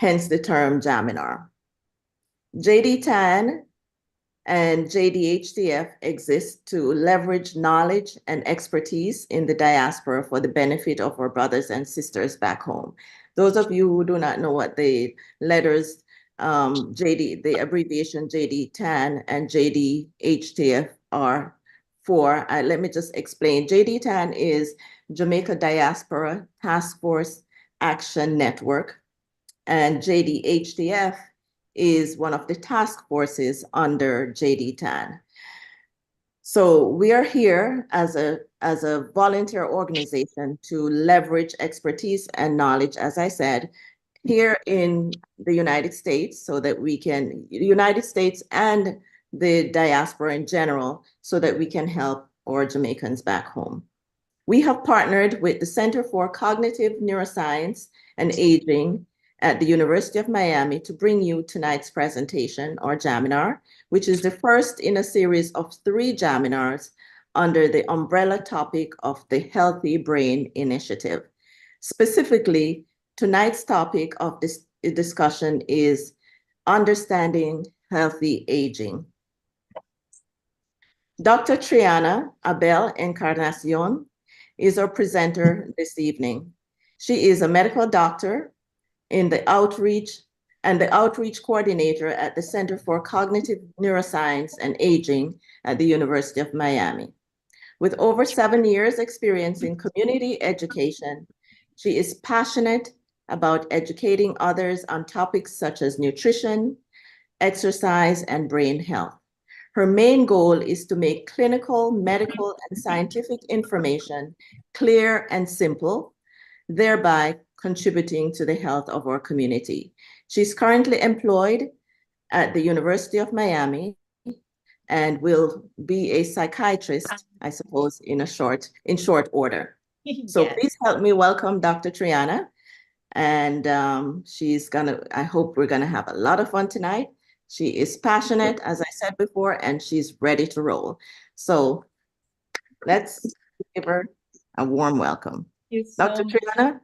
hence the term Jaminar. JDTAN and JDHTF exist to leverage knowledge and expertise in the diaspora for the benefit of our brothers and sisters back home. Those of you who do not know what the letters the abbreviation JDTAN and JDHTF are for, let me just explain. JDTAN is Jamaica Diaspora Task Force Action Network, and JDHTF is one of the task forces under JDTAN. So we are here as a volunteer organization to leverage expertise and knowledge, as I said, here in the United States, so that we can, United States and the diaspora in general, so that we can help our Jamaicans back home. We have partnered with the Center for Cognitive Neuroscience and Aging at the University of Miami to bring you tonight's presentation, or Jaminar, which is the first in a series of 3 Jaminars under the umbrella topic of the Healthy Brain Initiative. Specifically, tonight's topic of this discussion is understanding healthy aging. Dr. Triana Abel Encarnacion is our presenter this evening. She is a medical doctor in the outreach coordinator at the Center for Cognitive Neuroscience and Aging at the University of Miami. With over 7 years experience in community education, she is passionate about educating others on topics such as nutrition, exercise, and brain health. Her main goal is to make clinical, medical, and scientific information clear and simple, thereby contributing to the health of our community. She's currently employed at the University of Miami and will be a psychiatrist, I suppose, in short order. So Yes. Please help me welcome Dr. Triana. And I hope we're gonna have a lot of fun tonight. She is passionate, as I said before, and she's ready to roll. So let's give her a warm welcome. Dr. Triana,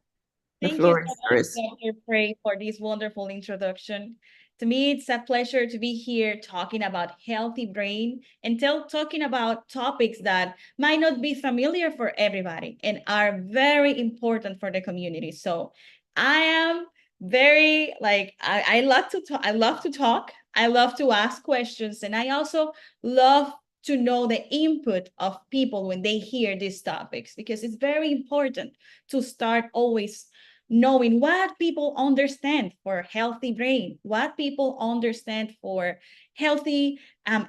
the floor is yours. Thank you so much, Dr. Prey, for this wonderful introduction. To me, it's a pleasure to be here talking about healthy brain and talking about topics that might not be familiar for everybody and are very important for the community. So I am very I love to talk. I love to talk. I love to ask questions, and I also love to know the input of people when they hear these topics, because it's very important to start always knowing what people understand for healthy brain, what people understand for healthy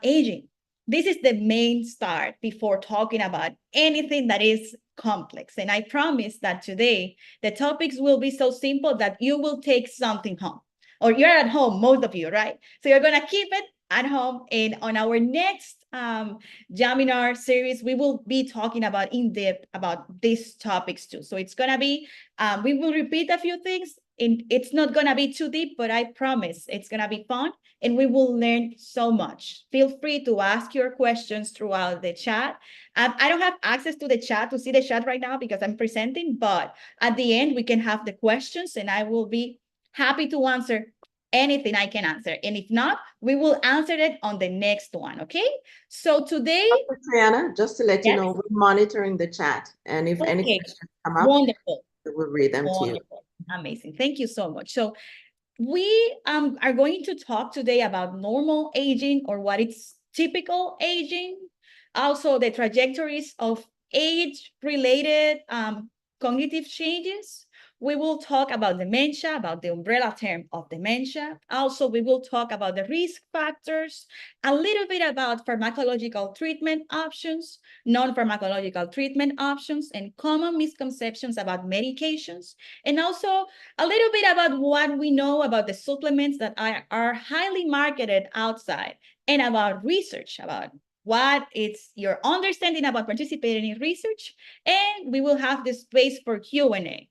aging. This is the main start before talking about anything that is complex. And I promise that today the topics will be so simple that you will take something home. Or you're at home, most of you, right? So you're going to keep it at home. And on our next Jaminar series, we will be talking about in depth about these topics too. So it's going to be, we will repeat a few things, and it's not going to be too deep, but I promise it's going to be fun and we will learn so much. Feel free to ask your questions throughout the chat. I don't have access to the chat to see the chat right now because I'm presenting, but at the end we can have the questions and I will be happy to answer anything I can answer. And if not, we will answer it on the next one, okay? So today... Dr. Triana, just to let you know, we're monitoring the chat. And if any questions come up, wonderful. We'll read them to you. Amazing. Thank you so much. So we are going to talk today about normal aging, or what is typical aging, also the trajectories of age-related cognitive changes. We will talk about dementia, about the umbrella term of dementia. Also, we will talk about the risk factors, a little bit about pharmacological treatment options, non-pharmacological treatment options, and common misconceptions about medications, and also a little bit about what we know about the supplements that are highly marketed outside, and about research, about what is your understanding about participating in research, and we will have the space for Q&A.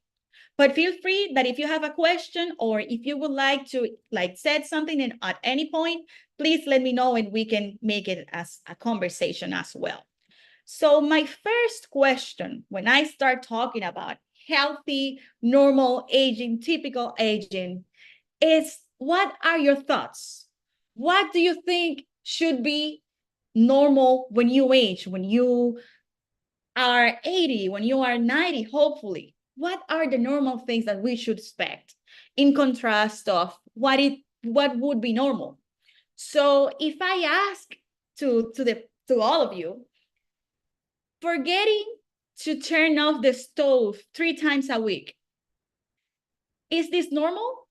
But feel free that if you have a question or if you would like to say something at any point, please let me know and we can make it as a conversation as well. So my first question, when I start talking about healthy, normal aging, typical aging, is what are your thoughts? What do you think should be normal when you age, when you are 80, when you are 90, hopefully? What are the normal things that we should expect in contrast of what would be normal? So if I ask to all of you, forgetting to turn off the stove 3 times a week, is this normal?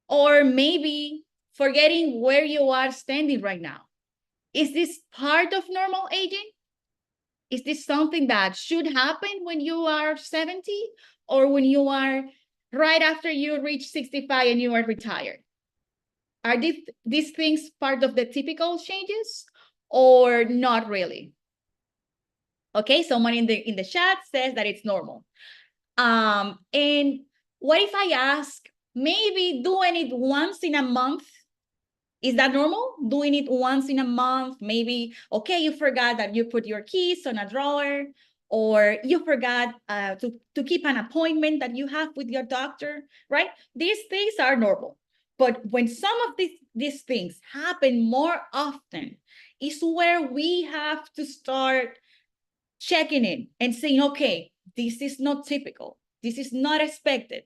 Or maybe forgetting where you are standing right now, is this part of normal aging? Is this something that should happen when you are 70 or when you are right after you reach 65 and you are retired? Are these things part of the typical changes or not really? Okay, someone in the chat says that it's normal. And what if I ask, maybe doing it once in a month, is that normal? Doing it once in a month, maybe, okay, you forgot that you put your keys on a drawer, or you forgot to keep an appointment that you have with your doctor, right? These things are normal. But when some of these things happen more often, is where we have to start checking in and saying, okay, this is not typical. This is not expected.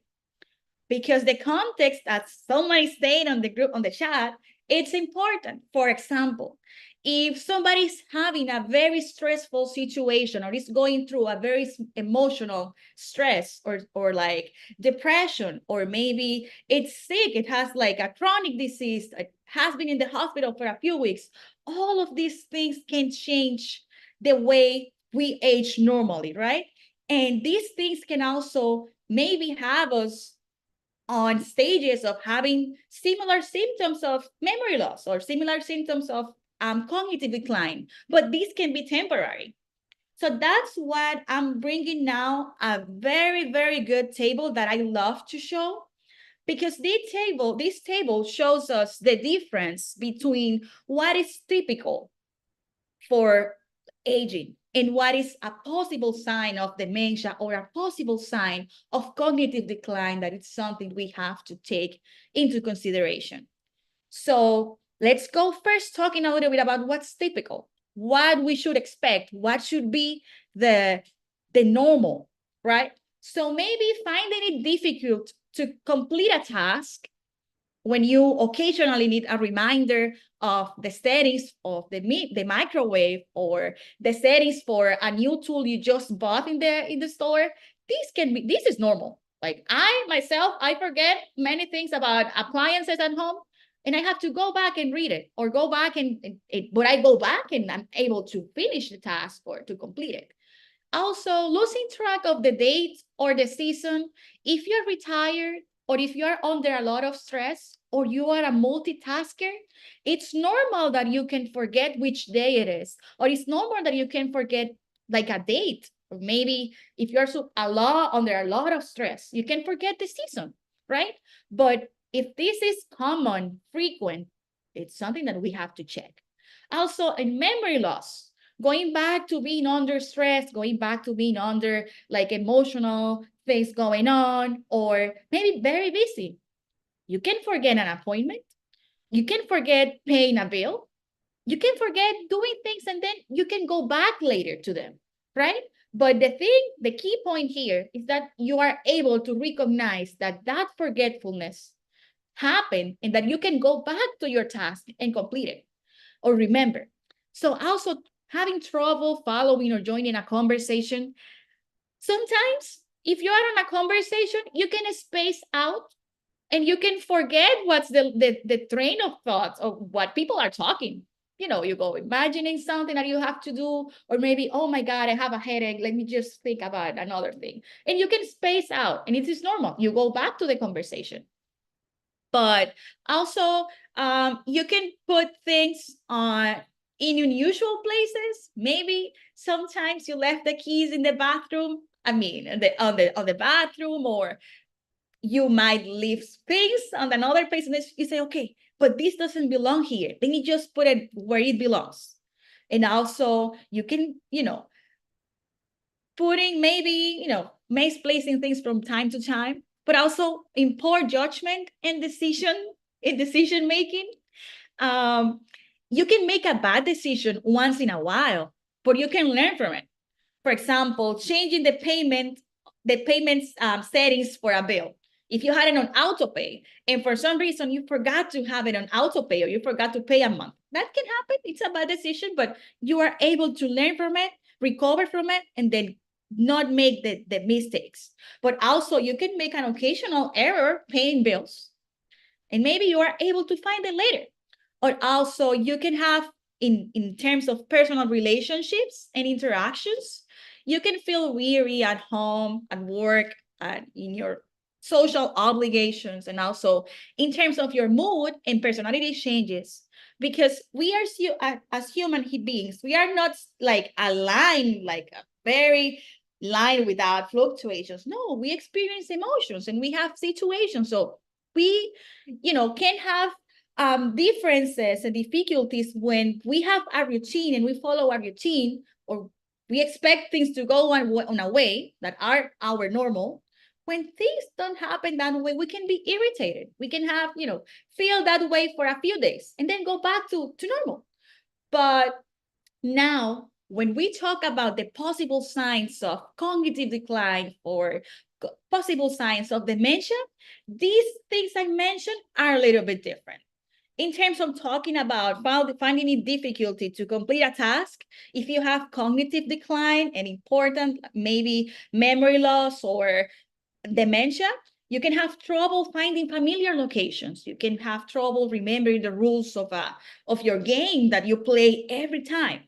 Because the context, as somebody said on the group, on the chat, it's important. For example, if somebody's having a very stressful situation or is going through a very emotional stress or like depression, or maybe it's sick, it has like a chronic disease, it has been in the hospital for a few weeks, all of these things can change the way we age normally, right? And these things can also maybe have us on stages of having similar symptoms of memory loss or similar symptoms of cognitive decline, but these can be temporary. So that's what I'm bringing now, a very, very good table that I love to show, because this table shows us the difference between what is typical for aging and what is a possible sign of dementia or a possible sign of cognitive decline, that it's something we have to take into consideration. So let's go first talking a little bit about what's typical, what we should expect, what should be the normal, right? So maybe finding it difficult to complete a task when you occasionally need a reminder of the settings of the microwave, or the settings for a new tool you just bought in the store, this is normal. Like I myself, I forget many things about appliances at home, and I have to go back and read it, or go back but I go back and I'm able to finish the task or to complete it. Also, losing track of the date or the season, if you're retired or if you're under a lot of stress or you are a multitasker, it's normal that you can forget which day it is, or it's normal that you can forget like a date. Or maybe if you're under a lot of stress, you can forget the season, right? But if this is common, frequent, it's something that we have to check. Also, in memory loss, going back to being under stress, going back to being under like emotional things going on, or maybe very busy. You can forget an appointment. You can forget paying a bill. You can forget doing things, and then you can go back later to them, right? But the key point here is that you are able to recognize that forgetfulness happened, and that you can go back to your task and complete it or remember. So also having trouble following or joining a conversation. Sometimes if you are on a conversation, you can space out and you can forget what's the train of thoughts of what people are talking. You know, you go imagining something that you have to do, or maybe, oh my God, I have a headache. Let me just think about another thing. And you can space out, and it is normal. You go back to the conversation. But also, you can put things on in unusual places. Maybe sometimes you left the keys in the bathroom. I mean, on the bathroom, or you might leave things on another place, and you say, okay, but this doesn't belong here. Then you just put it where it belongs. And also, you can, putting maybe, misplacing things from time to time. but also in poor judgment and decision making. Um, you can make a bad decision once in a while, but you can learn from it. For example, changing the payments settings for a bill. If you had it on auto pay and for some reason you forgot to have it on auto pay or you forgot to pay a month, that can happen. It's a bad decision, but you are able to learn from it, recover from it, and then not make the mistakes. But also you can make an occasional error paying bills and maybe you are able to find it later. Or also you can have in terms of personal relationships and interactions, you can feel weary at home, at work, in your social obligations, and also in terms of your mood and personality changes. Because we are as human beings, we are not like a line, like a very line without fluctuations. No, we experience emotions and we have situations. So we, can have differences and difficulties when we have a routine and we follow a routine, or we expect things to go on a way that are our normal. When things don't happen that way, we can be irritated. We can have, feel that way for a few days and then go back to normal. But now, when we talk about the possible signs of cognitive decline or possible signs of dementia, these things I mentioned are a little bit different. In terms of talking about finding it difficulty to complete a task, if you have cognitive decline and important, maybe memory loss or dementia, you can have trouble finding familiar locations. You can have trouble remembering the rules of your game that you play every time.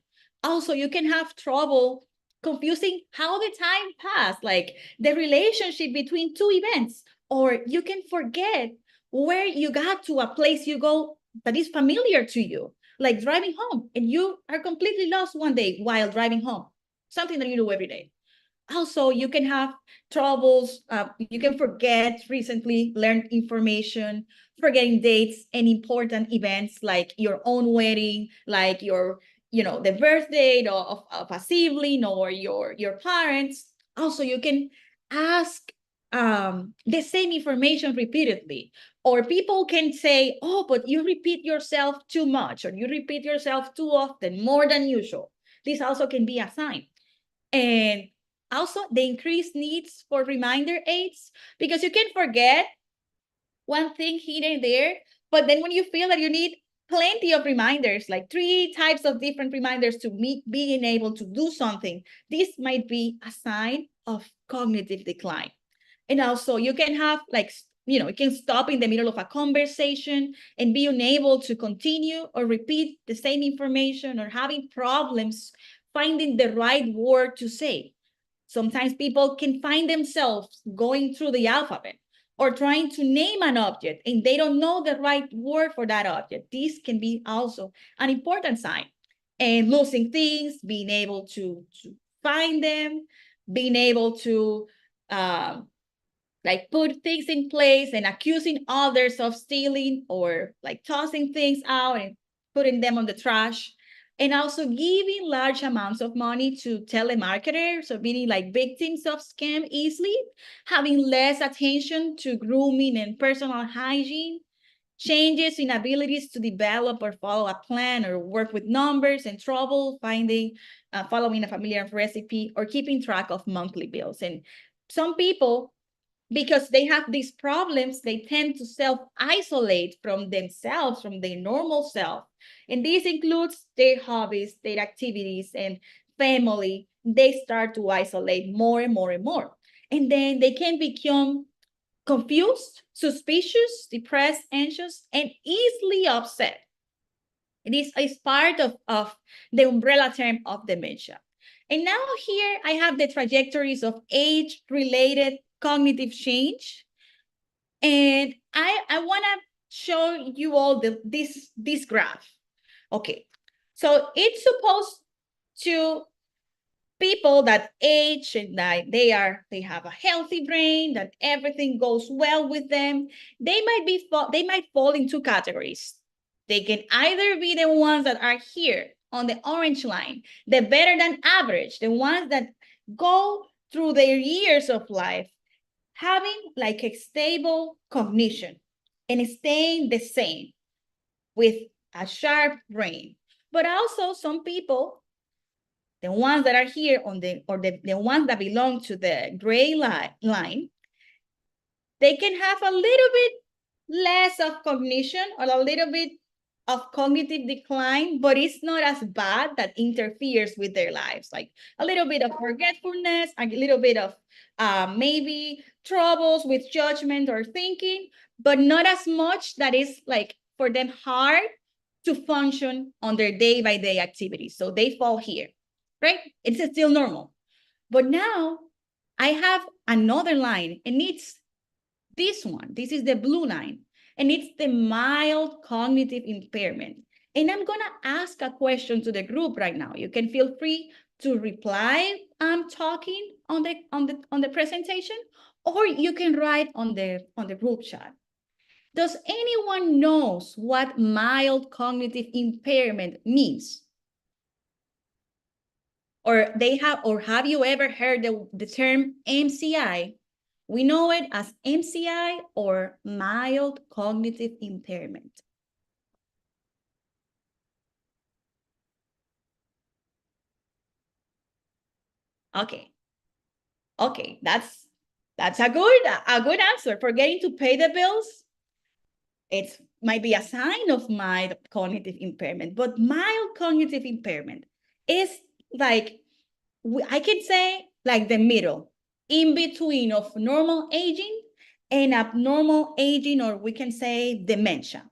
Also, you can have trouble confusing how the time passed, like the relationship between two events, or you can forget where you got to a place you go that is familiar to you, like driving home, and you are completely lost one day while driving home, something that you do every day. Also, you can have troubles. You can forget recently learned information, forgetting dates and important events like your own wedding, like the birthday of a sibling or your parents. Also, you can ask the same information repeatedly, or people can say, "Oh, but you repeat yourself too much, or you repeat yourself too often, more than usual." This also can be a sign. And also the increased needs for reminder aids, because you can forget one thing here and there, but then when you feel that you need plenty of reminders, like 3 types of different reminders to being able to do something, this might be a sign of cognitive decline. And also you can have you can stop in the middle of a conversation and be unable to continue or repeat the same information, or having problems finding the right word to say. Sometimes people can find themselves going through the alphabet or trying to name an object and they don't know the right word for that object. This can be also an important sign. And losing things, being able to find them, being able to like put things in place, and accusing others of stealing, or like tossing things out and putting them on the trash. And also giving large amounts of money to telemarketers, so being like victims of scam easily, having less attention to grooming and personal hygiene, changes in abilities to develop or follow a plan or work with numbers, and trouble following a familiar recipe or keeping track of monthly bills. And some people, because they have these problems, they tend to self-isolate from themselves, from their normal self. And this includes their hobbies, their activities, and family. They start to isolate more and more and more. And then they can become confused, suspicious, depressed, anxious, and easily upset. This is part of the umbrella term of dementia. And now here I have the trajectories of age-related cognitive change. And I want to show you all this graph. Okay, so it's supposed to people that age and that they have a healthy brain, that everything goes well with them. They might fall in 2 categories. They can either be the ones that are here on the orange line, the better than average, the ones that go through their years of life having like a stable cognition and staying the same with a sharp brain. But also some people, the ones that are here on the ones that belong to the gray line, they can have a little bit less of cognition or a little bit of cognitive decline, but it's not as bad that interferes with their lives. Like a little bit of forgetfulness, a little bit of maybe troubles with judgment or thinking, but not as much that is like for them hard to function on their day-by-day activities. So they fall here, right? It's still normal. But now I have another line, and it's this one. This is the blue line, and it's the mild cognitive impairment. And I'm gonna ask a question to the group right now. You can feel free to reply talking on the presentation, or you can write on the group chat. Does anyone knows what mild cognitive impairment means? Or have you ever heard the term MCI? We know it as MCI or mild cognitive impairment. Okay. Okay, that's a good answer. Forgetting to pay the bills, it might be a sign of mild cognitive impairment, but mild cognitive impairment is like, I can say like the middle, in between of normal aging and abnormal aging, or we can say dementia.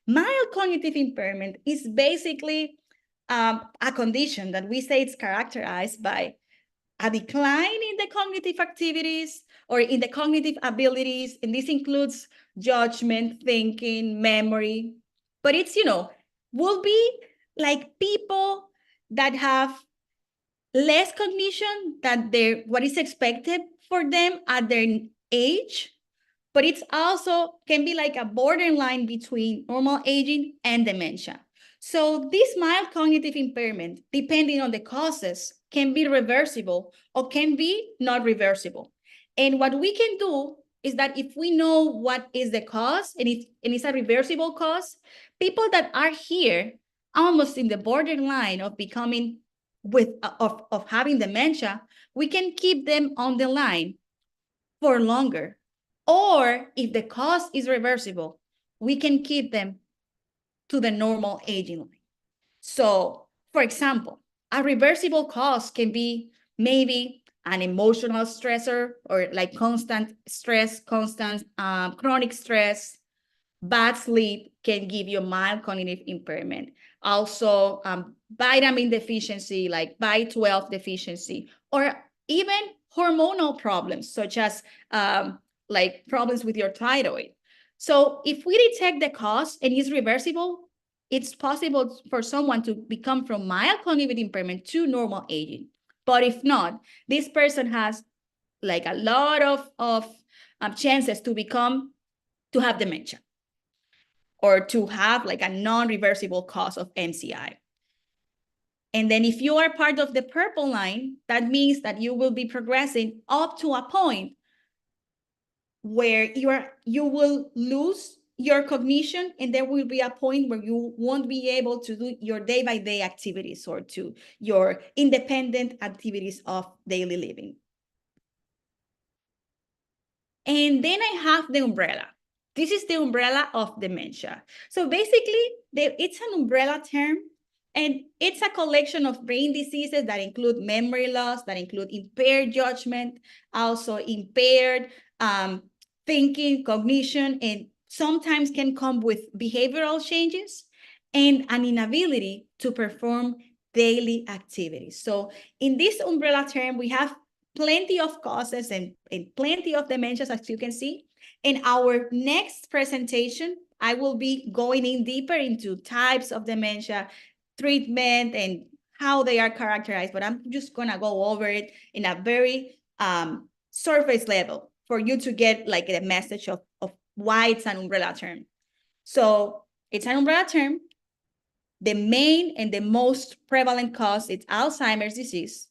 Mild cognitive impairment is basically a condition that we say it's characterized by a decline in the cognitive activities or in the cognitive abilities, and this includes judgment, thinking, memory. But it's, will be like people that have less cognition than what is expected for them at their age, but it's also can be like a borderline between normal aging and dementia. So this mild cognitive impairment, depending on the causes, can be reversible or can be not reversible. And what we can do is that if we know what is the cause and it's a reversible cause, people that are here almost in the borderline of becoming of having dementia, we can keep them on the line for longer. Or if the cause is reversible, we can keep them to the normal aging line. So, for example, a reversible cause can be maybe an emotional stressor or like constant stress, constant chronic stress. Bad sleep can give you mild cognitive impairment. Also, vitamin deficiency, like B12 deficiency, or even hormonal problems, such as like problems with your thyroid. So if we detect the cause and it's reversible, it's possible for someone to become from mild cognitive impairment to normal aging. But if not, this person has like a lot of chances to have dementia or to have like a non-reversible cause of MCI. And then if you are part of the purple line, that means that you will be progressing up to a point where you will lose your cognition, and there will be a point where you won't be able to do your day-by-day activities or to your independent activities of daily living. And then I have the umbrella. This is the umbrella of dementia. So basically, it's an umbrella term, and it's a collection of brain diseases that include memory loss, that include impaired judgment, also impaired thinking, cognition, and sometimes can come with behavioral changes and an inability to perform daily activities. So in this umbrella term, we have plenty of causes and plenty of dementias, as you can see. In our next presentation, I will be going in deeper into types of dementia, treatment, and how they are characterized, but I'm just gonna go over it in a very surface level for you to get like the message of why it's an umbrella term. So it's an umbrella term. The main and the most prevalent cause is Alzheimer's disease,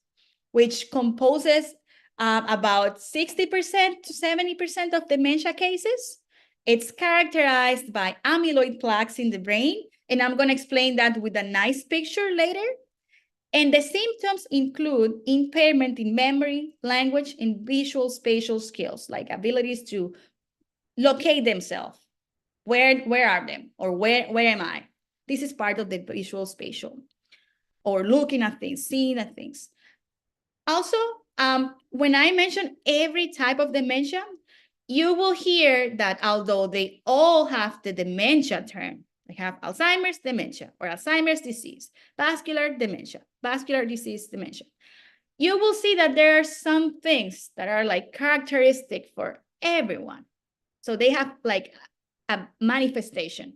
which composes about 60% to 70% of dementia cases. It's characterized by amyloid plaques in the brain, and I'm going to explain that with a nice picture later. And the symptoms include impairment in memory, language, and visual spatial skills, like abilities to locate themselves. Where are them? Or where am I? This is part of the visual spatial, or looking at things, seeing at things. Also, when I mention every type of dementia, you will hear that although they all have the dementia term, they have Alzheimer's dementia or Alzheimer's disease, vascular dementia, vascular disease dementia. You will see that there are some things that are like characteristic for everyone. So they have like a manifestation.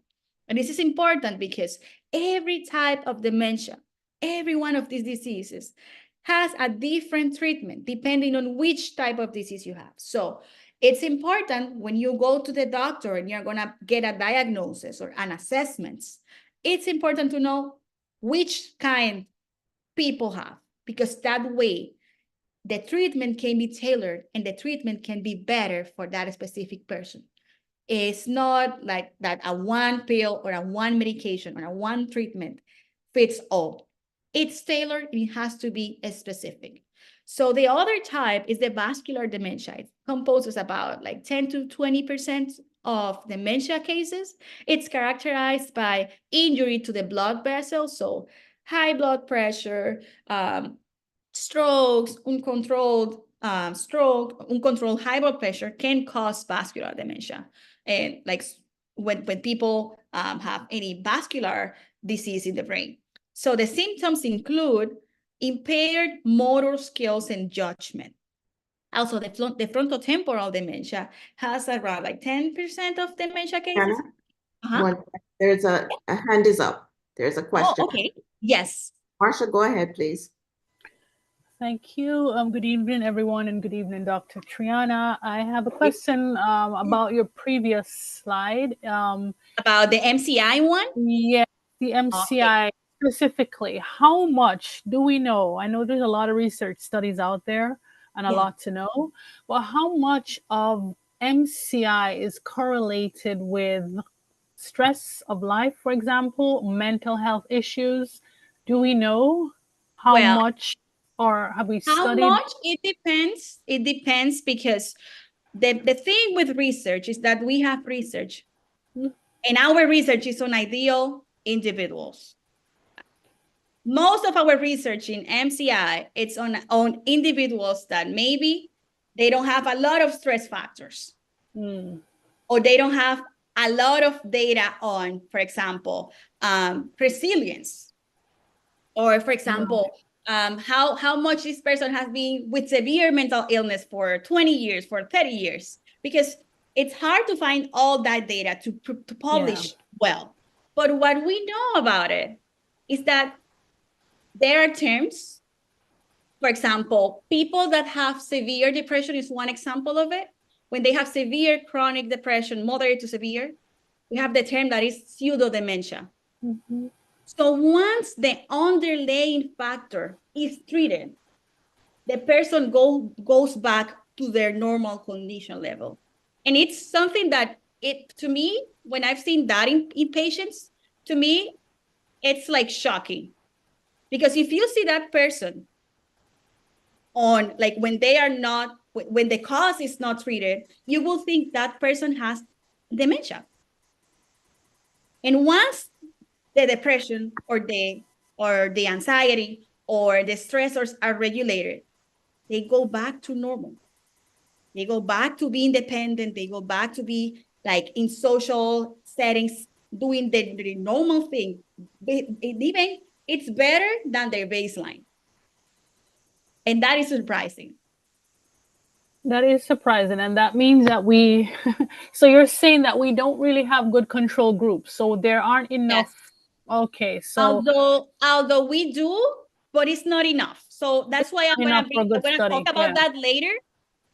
And this is important because every type of dementia, every one of these diseases has a different treatment depending on which type of disease you have. So it's important when you go to the doctor and you're going to get a diagnosis or an assessment, it's important to know which kind people have, because that way the treatment can be tailored and the treatment can be better for that specific person. It's not like that a one pill or a one medication or a one treatment fits all. It's tailored and it has to be specific. So the other type is the vascular dementia. It composes about like 10 to 20% of dementia cases. It's characterized by injury to the blood vessels, so high blood pressure, strokes, uncontrolled stroke, uncontrolled high blood pressure can cause vascular dementia. And like when people have any vascular disease in the brain. So the symptoms include impaired motor skills and judgment. Also, the frontotemporal dementia has around like 10% of dementia cases. There's a hand is up. There's a question. Oh, okay. Yes. Marsha, go ahead, please. Thank you. Good evening, everyone, and good evening, Dr. Triana. I have a question about your previous slide. About the MCI one? Yeah, the MCI specifically. How much do we know? I know there's a lot of research studies out there and a lot to know, but how much of MCI is correlated with stress of life, for example, mental health issues? Do we know how much? Or have we studied? How much? It depends. It depends because the thing with research is that we have research. And our research is on ideal individuals. Most of our research in MCI, it's on individuals that maybe they don't have a lot of stress factors. Or they don't have a lot of data on, for example, resilience. Or, for example, how much this person has been with severe mental illness for 20 years, for 30 years, because it's hard to find all that data to publish well. But what we know about it is that there are terms. For example, people that have severe depression is one example of it. When they have severe chronic depression, moderate to severe, we have the term that is pseudo dementia. So once the underlying factor is treated, the person goes back to their normal cognition level. And it's something that to me, when I've seen that in patients, to me, it's like shocking. Because if you see that person on like when the cause is not treated, you will think that person has dementia. And once the depression or the anxiety or the stressors are regulated, they go back to normal. They go back to being independent. They go back to be like in social settings, doing the normal thing. Even it's better than their baseline. And that is surprising. That is surprising. And that means that so you're saying that we don't really have good control groups. So there aren't enough. Yes. Okay. So although we do, but it's not enough. So that's why I'm going to talk about that later.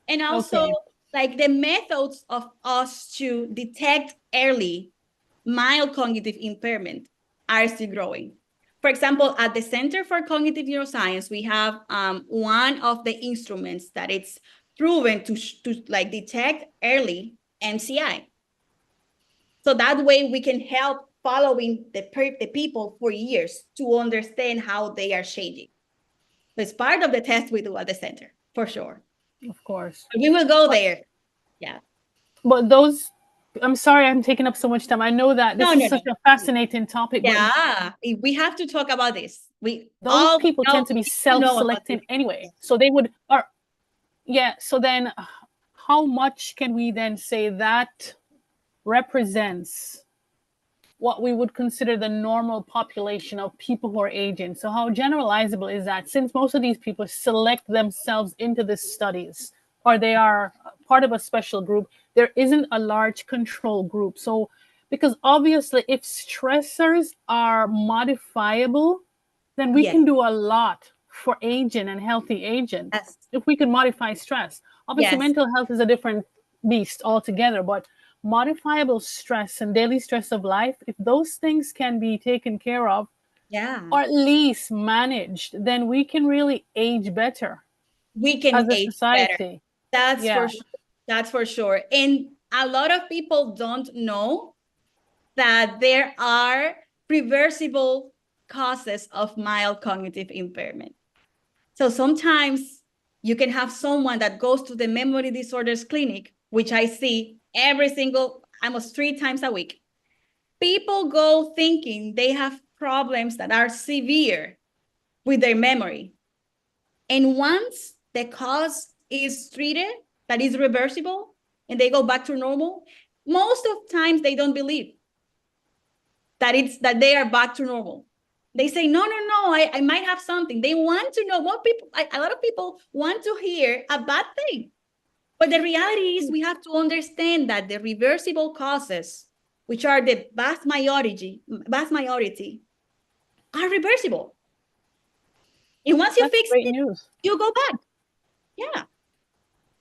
And also like the methods of us to detect early mild cognitive impairment are still growing. For example, at the Center for Cognitive Neuroscience, we have one of the instruments that it's proven to like detect early MCI. So that way we can help following the people for years to understand how they are changing. So it's part of the test we do at the center, for sure. Of course. We will go there. Yeah. But those, I'm sorry I'm taking up so much time. I know that this is such a fascinating topic. Yeah, we have to talk about this. Those people tend to be self-selecting anyway. So they would, so then how much can we then say that represents what we would consider the normal population of people who are aging? So how generalizable is that, since most of these people select themselves into the studies, or they are part of a special group, there isn't a large control group? So because obviously if stressors are modifiable, then we can do a lot for aging and healthy aging. If we can modify stress. Obviously mental health is a different beast altogether, but modifiable stress and daily stress of life, if those things can be taken care of, or at least managed, then we can really age better. We can as a age society. Better. That's for sure. And a lot of people don't know that there are reversible causes of mild cognitive impairment. So sometimes you can have someone that goes to the memory disorders clinic, which I see almost 3 times a week. People go thinking they have problems that are severe with their memory. And once the cause is treated, that is reversible, and they go back to normal, most of the times they don't believe that they are back to normal. They say, no, I might have something. They want to know. A lot of people want to hear a bad thing. But the reality is we have to understand that the reversible causes, which are the vast majority, are reversible. And once you fix it, you go back. Yeah.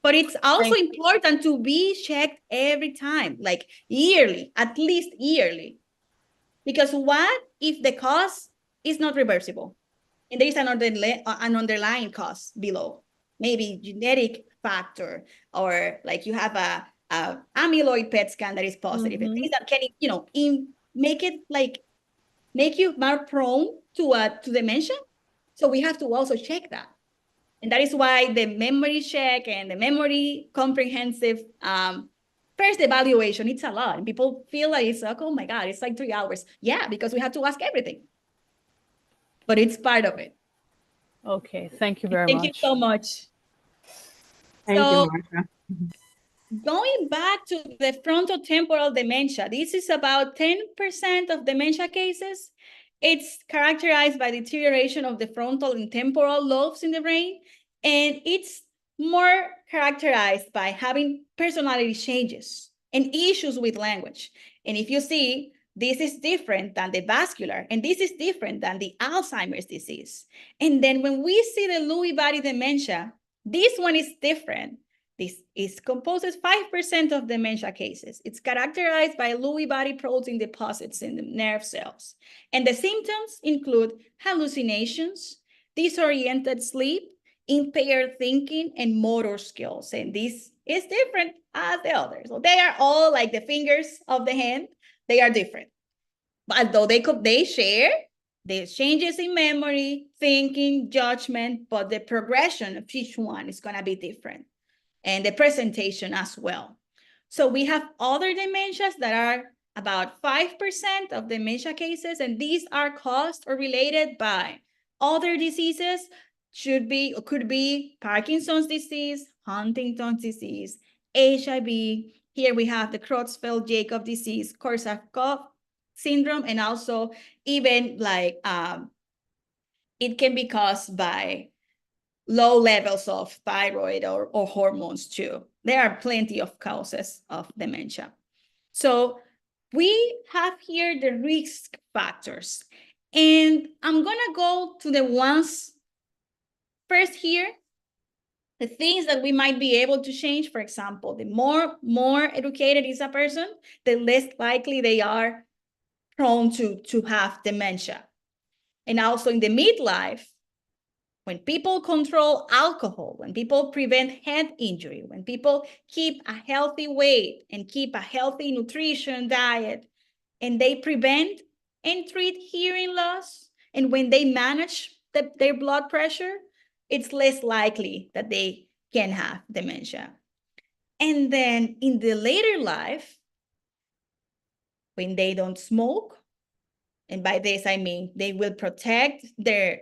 But it's also important to be checked every time, like yearly, at least yearly. Because what if the cause is not reversible? And there is an underlying cause below, maybe genetic factor, or like you have a amyloid PET scan that is positive, and things that can, make you more prone to dementia. So we have to also check that. And that is why the memory check and the memory comprehensive first evaluation, it's a lot. And people feel like it's like, oh my God, it's like 3 hours. Yeah, because we have to ask everything. But it's part of it. Okay, thank you very much. Thank you so much. Thank you, Marsha. Going back to the frontotemporal dementia, this is about 10% of dementia cases. It's characterized by deterioration of the frontal and temporal lobes in the brain, and it's more characterized by having personality changes and issues with language. And if you see, this is different than the vascular, and this is different than the Alzheimer's disease. And then when we see the Lewy body dementia, this one is different. This is composes 5% of dementia cases. It's characterized by Lewy body protein deposits in the nerve cells. And the symptoms include hallucinations, disoriented sleep, impaired thinking, and motor skills. And this is different as the others. So they are all like the fingers of the hand. They are different. But although they share the changes in memory, thinking, judgment, but the progression of each one is going to be different. And the presentation as well. So we have other dementias that are about 5% of dementia cases, and these are caused or related by other diseases. Could be Parkinson's disease, Huntington's disease, HIV. Here we have the Creutzfeldt-Jakob disease, Korsakoff syndrome, and also even like it can be caused by low levels of thyroid or hormones too. There are plenty of causes of dementia. So we have here the risk factors. And I'm gonna go to the ones first here, the things that we might be able to change. For example, the more educated is a person, the less likely they are prone to have dementia. And also in the midlife, when people control alcohol, when people prevent head injury, when people keep a healthy weight and keep a healthy nutrition diet, and they prevent and treat hearing loss, and when they manage their blood pressure, it's less likely that they can have dementia. And then in the later life, when they don't smoke, and by this I mean they will protect their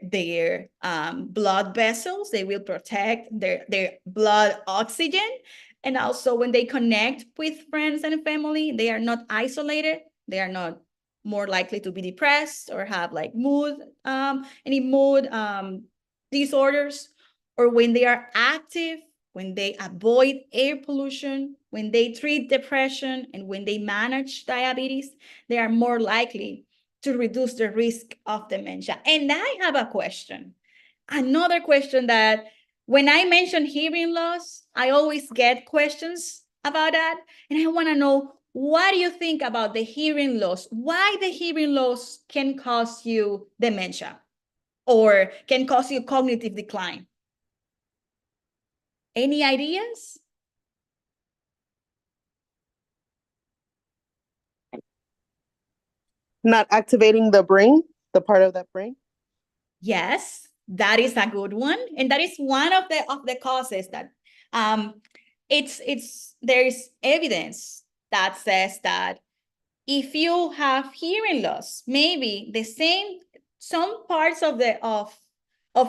blood vessels, they will protect their blood oxygen, and also when they connect with friends and family, they are not isolated, they are not more likely to be depressed or have like any mood disorders, or when they are active, when they avoid air pollution, when they treat depression, and when they manage diabetes, they are more likely to reduce the risk of dementia. And I have a question. Another question that when I mention hearing loss, I always get questions about that. And I want to know, what do you think about the hearing loss? Why the hearing loss can cause you dementia or can cause you cognitive decline? Any ideas? Not activating the brain, the part of that brain. Yes, that is a good one, and that is one of the causes that there is evidence that says that if you have hearing loss, maybe some parts of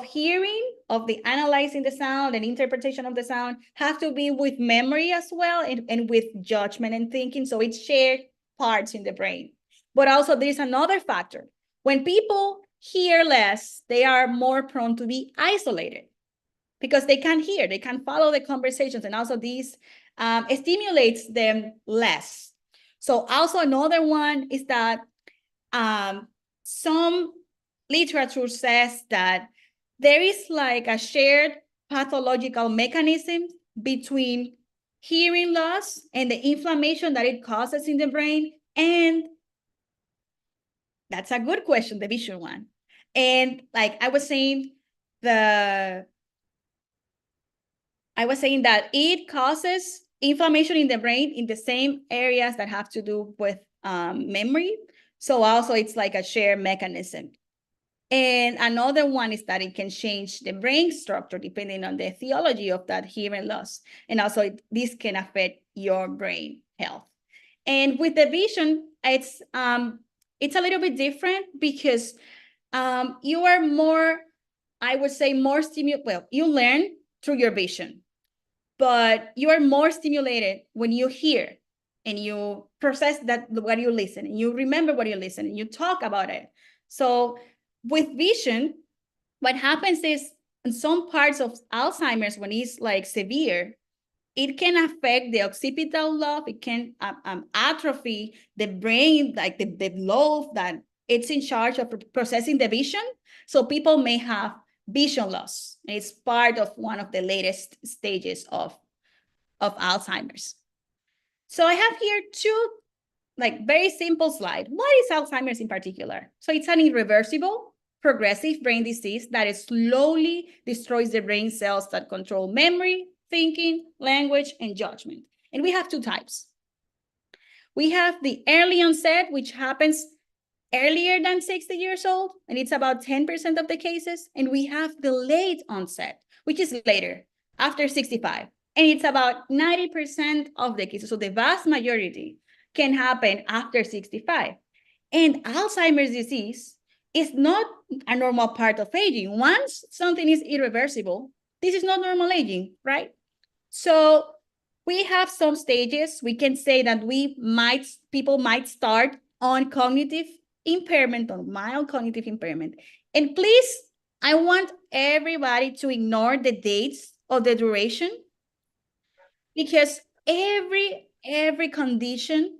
hearing, of the analyzing the sound and interpretation of the sound, have to be with memory as well, and with judgment and thinking. So it's shared parts in the brain. But also there's another factor. When people hear less, they are more prone to be isolated because they can't hear, they can't follow the conversations, and also these stimulates them less. So also another one is that some literature says that there is like a shared pathological mechanism between hearing loss and the inflammation that it causes in the brain. And that's a good question, the vision one. And like I was saying that it causes inflammation in the brain in the same areas that have to do with memory. So also it's like a shared mechanism. And another one is that it can change the brain structure depending on the etiology of that hearing loss. And also this can affect your brain health. And with the vision, it's a little bit different because you are more, I would say, more stimulated. Well, you learn through your vision, but you are more stimulated when you hear and you process that what you listen, and you remember what you listen, and you talk about it. So with vision, what happens is in some parts of Alzheimer's, when it's like severe, it can affect the occipital lobe. It can atrophy the brain, like the lobe that it's in charge of processing the vision. So people may have vision loss. And it's part of one of the latest stages of Alzheimer's. So I have here two like very simple slide. What is Alzheimer's in particular? So it's an irreversible progressive brain disease that slowly destroys the brain cells that control memory, thinking, language, and judgment. And we have two types. We have the early onset, which happens earlier than 60 years old, and it's about 10% of the cases. And we have the late onset, which is later, after 65. And it's about 90% of the cases. So the vast majority can happen after 65. And Alzheimer's disease is not a normal part of aging. Once something is irreversible, this is not normal aging, right? So we have some stages. We can say that people might start on cognitive impairment, on mild cognitive impairment. And please, I want everybody to ignore the dates of the duration, because every condition,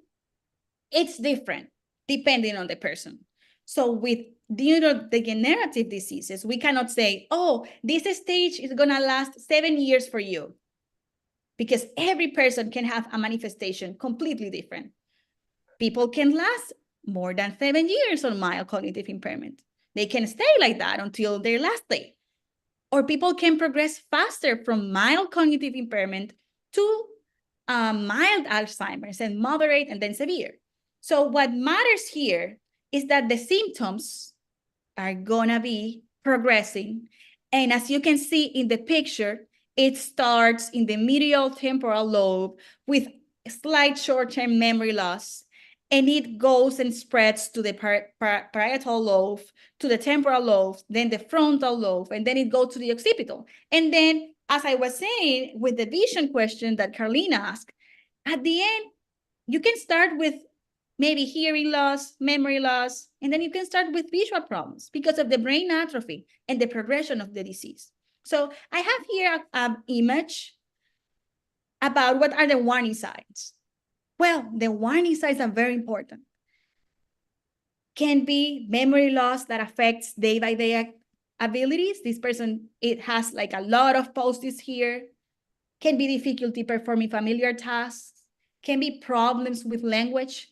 it's different depending on the person. So with neurodegenerative diseases, we cannot say, oh, this stage is going to last 7 years for you, because every person can have a manifestation completely different. People can last more than 7 years on mild cognitive impairment. They can stay like that until their last day. Or people can progress faster from mild cognitive impairment to mild Alzheimer's and moderate and then severe. So what matters here is that the symptoms are gonna be progressing. And as you can see in the picture, it starts in the medial temporal lobe with slight short-term memory loss, and it goes and spreads to the parietal lobe, to the temporal lobe, then the frontal lobe, and then it goes to the occipital. And then, as I was saying, with the vision question that Carlina asked, at the end, you can start with maybe hearing loss, memory loss, and then you can start with visual problems because of the brain atrophy and the progression of the disease. So I have here an image about what are the warning signs. Well, the warning signs are very important. Can be memory loss that affects day-by-day abilities. This person, it has like a lot of post-its here. Can be difficulty performing familiar tasks. Can be problems with language.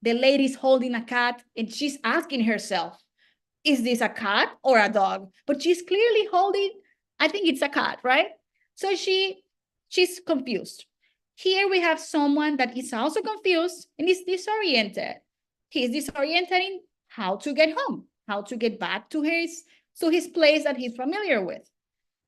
The lady's holding a cat and she's asking herself, is this a cat or a dog? But she's clearly holding, I think it's a cat, right? So she's confused. Here we have someone that is also confused and is disoriented. He's disoriented in how to get home, how to get back to his place that he's familiar with.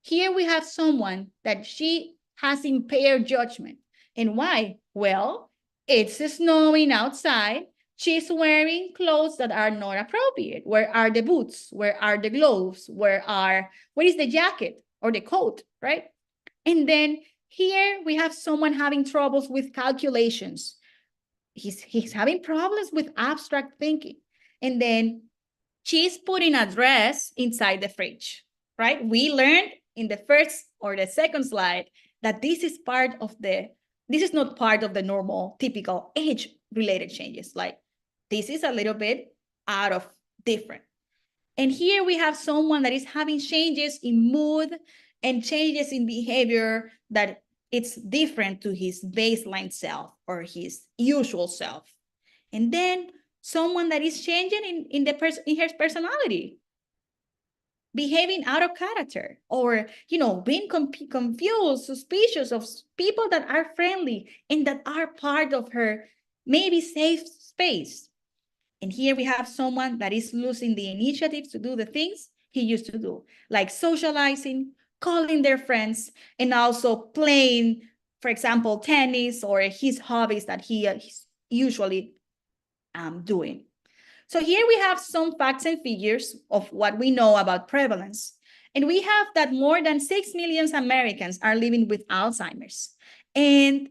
Here we have someone that she has impaired judgment. And why? Well, it's snowing outside. She's wearing clothes that are not appropriate. Where are the boots? Where are the gloves? Where is the jacket or the coat, right? And then here we have someone having troubles with calculations. He's having problems with abstract thinking. And then she's putting a dress inside the fridge, right? We learned in the first or the second slide that this is not part of the normal, typical age-related changes. Like this is a little bit out of different. And here we have someone that is having changes in mood and changes in behavior that it's different to his baseline self or his usual self. And then someone that is changing in her personality, behaving out of character, or being confused, suspicious of people that are friendly and that are part of her maybe safe space. And here we have someone that is losing the initiative to do the things he used to do, like socializing, calling their friends, and also playing, for example, tennis or his hobbies that he's usually doing. So here we have some facts and figures of what we know about prevalence. And we have that more than 6 million Americans are living with Alzheimer's. And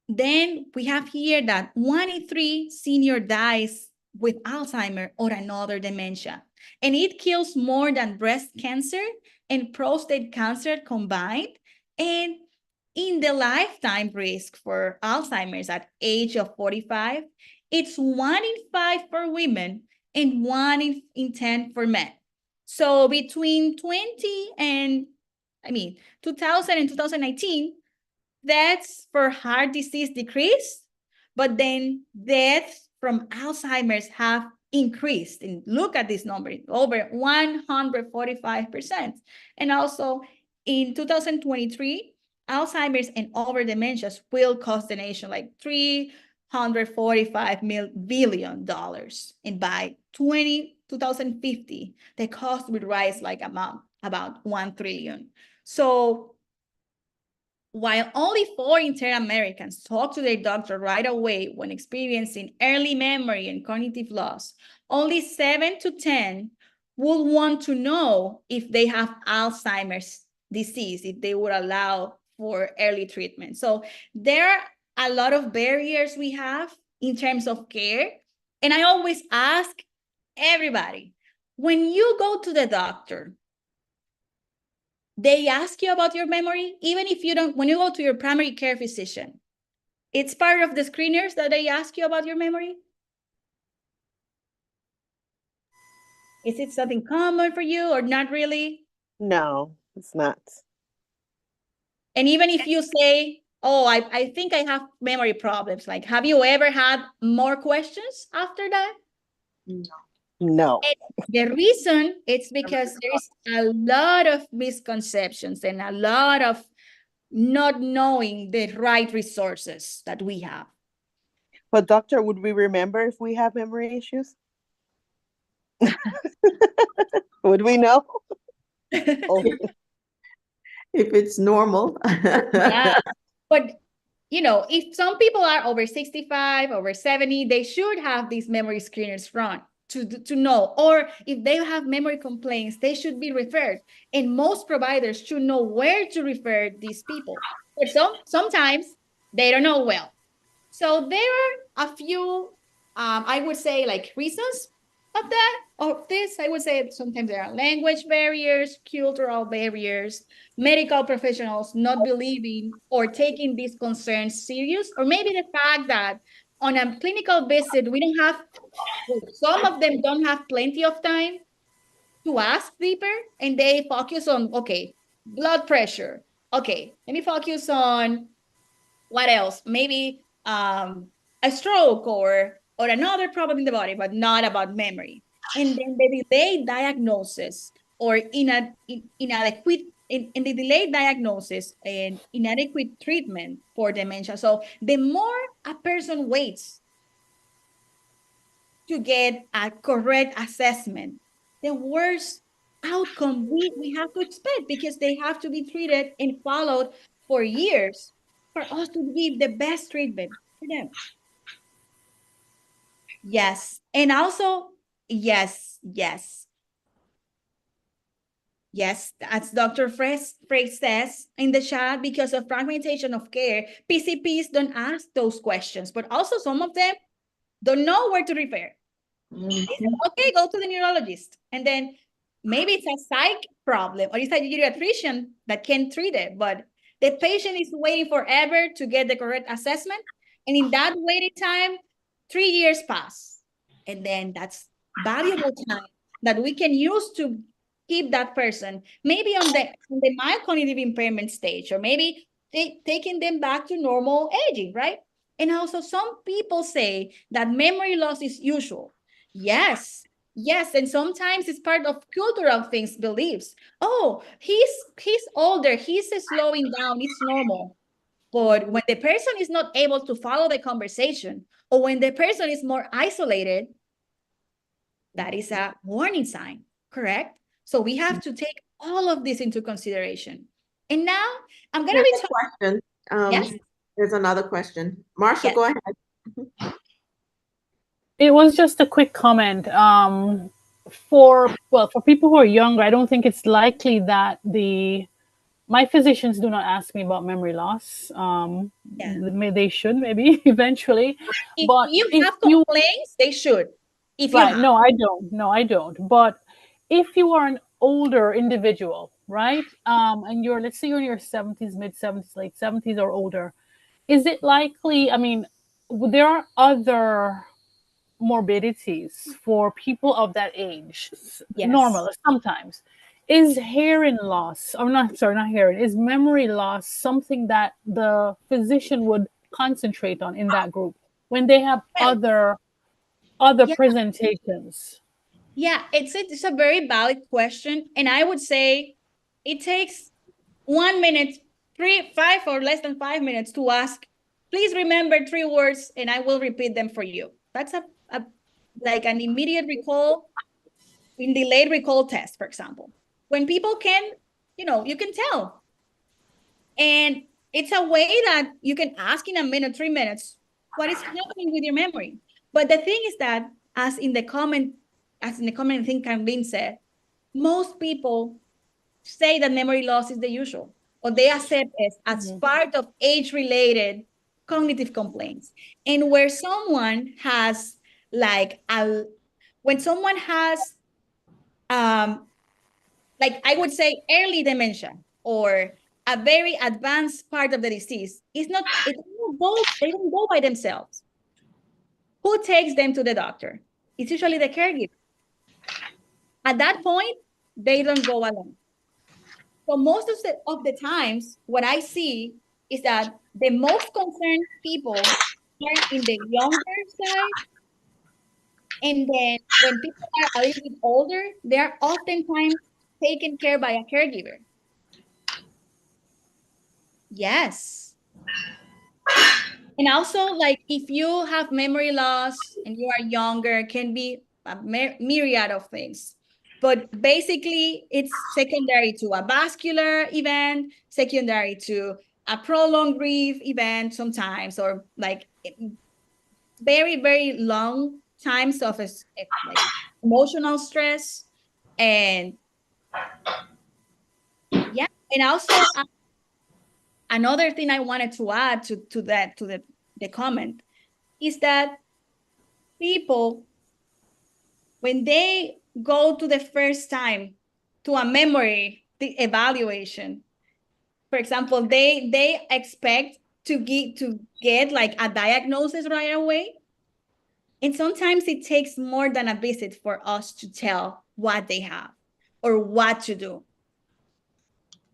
then we have here that 1 in 3 senior dies with Alzheimer or another dementia. And it kills more than breast cancer and prostate cancer combined. And in the lifetime risk for Alzheimer's at age of 45, it's 1 in 5 for women and 1 in 10 for men. So between 2000 and 2019, deaths for heart disease decreased, but then deaths from Alzheimer's have increased. And look at this number, over 145%. And also in 2023, Alzheimer's and other dementias will cost the nation like $345 billion. And by 2050, the cost will rise like about 1 trillion. So while only 4 in 10 Americans talk to their doctor right away when experiencing early memory and cognitive loss, only 7 to 10 will want to know if they have Alzheimer's disease, if they would allow for early treatment. So there are a lot of barriers we have in terms of care. And I always ask everybody, when you go to the doctor, they ask you about your memory, even if you don't, when you go to your primary care physician, it's part of the screeners that they ask you about your memory? Is it something common for you or not really? No, it's not. And even if you say, oh, I think I have memory problems, like, have you ever had more questions after that? No. No. The reason it's because there is a lot of misconceptions and a lot of not knowing the right resources that we have. But doctor, would we remember if we have memory issues? Would we know? Oh, If it's normal. Yeah, but you know, if some people are over 65, over 70, they should have these memory screeners run to know. Or if they have memory complaints, they should be referred. And most providers should know where to refer these people. But sometimes they don't know well. So there are a few, I would say, like reasons of that, of this. I would say sometimes there are language barriers, cultural barriers, medical professionals not believing or taking these concerns serious, or maybe the fact that on a clinical visit, we don't have, some of them don't have plenty of time to ask deeper, and they focus on, okay, blood pressure. Okay, let me focus on what else? Maybe a stroke or another problem in the body, but not about memory. And then the delayed diagnosis or inadequate in the delayed diagnosis and inadequate treatment for dementia. So the more a person waits to get a correct assessment, the worse outcome we have to expect, because they have to be treated and followed for years for us to give the best treatment for them. Yes. And also, yes. Yes, as Dr. Frey says in the chat, because of fragmentation of care, PCPs don't ask those questions, but also some of them don't know where to refer. Okay, go to the neurologist. And then maybe it's a psych problem or it's a geriatrician that can treat it, but the patient is waiting forever to get the correct assessment. And in that waiting time, 3 years pass. And then that's valuable time that we can use to keep that person maybe on the mild cognitive impairment stage, or maybe taking them back to normal aging, right? And also some people say that memory loss is usual. Yes, and sometimes it's part of cultural things, beliefs. Oh, he's older, he's slowing down, it's normal. But when the person is not able to follow the conversation, or when the person is more isolated, that is a warning sign, correct? So we have to take all of this into consideration. And now I'm gonna There's be a question. Yes. There's another question. Marcia, Yes. go ahead. It was just a quick comment. For people who are younger, I don't think it's likely that my physicians do not ask me about memory loss. Yeah. They should maybe eventually, If but you if have you complaints, they should. If you right, have. no, I don't. No, I don't. But if you are an older individual, right, and you're, let's say you're in your 70s, mid 70s, late 70s or older, is it likely? I mean, there are other morbidities for people of that age. Yes. Normal sometimes. Is hearing loss, or not, sorry, not hearing, is memory loss something that the physician would concentrate on in that group when they have Well, other yeah, presentations? yeah, it's a very valid question. And I would say it takes 1 minute, 5 or less than 5 minutes to ask, please remember 3 words and I will repeat them for you. That's a like an immediate recall, in delayed recall test, for example. When people can, you can tell. And it's a way that you can ask in a minute, 3 minutes, what is happening with your memory. But the thing is that, as in the comment, I think Carlin said, most people say that memory loss is the usual, or they accept it as part of age-related cognitive complaints. And where someone has when someone has like I would say early dementia or a very advanced part of the disease, they don't go by themselves. Who takes them to the doctor? It's usually the caregiver. At that point, they don't go alone. So most of the times, what I see is that the most concerned people are in the younger side And then when people are a little bit older, they are oftentimes taken care by a caregiver. Yes. And also, like, if you have memory loss and you are younger, can be a myriad of things. But basically, it's secondary to a vascular event, secondary to a prolonged grief event sometimes, or like very, very long times of like emotional stress. And yeah, and also another thing I wanted to add to that, to the comment, is that people, when they go to the first time to a memory the evaluation, for example, they expect to get like a diagnosis right away. And sometimes it takes more than a visit for us to tell what they have or what to do.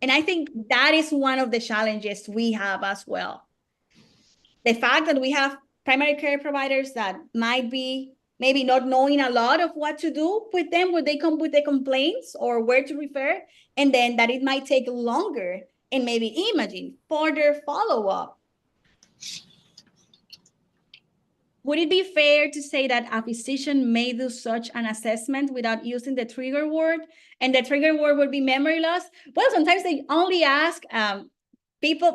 And I think that is one of the challenges we have as well. The fact that we have primary care providers that might be maybe not knowing a lot of what to do with them when they come with the complaints or where to refer, and then that it might take longer, and maybe imaging, further follow-up. Would it be fair to say that a physician may do such an assessment without using the trigger word? And the trigger word would be memory loss? Well, sometimes they only ask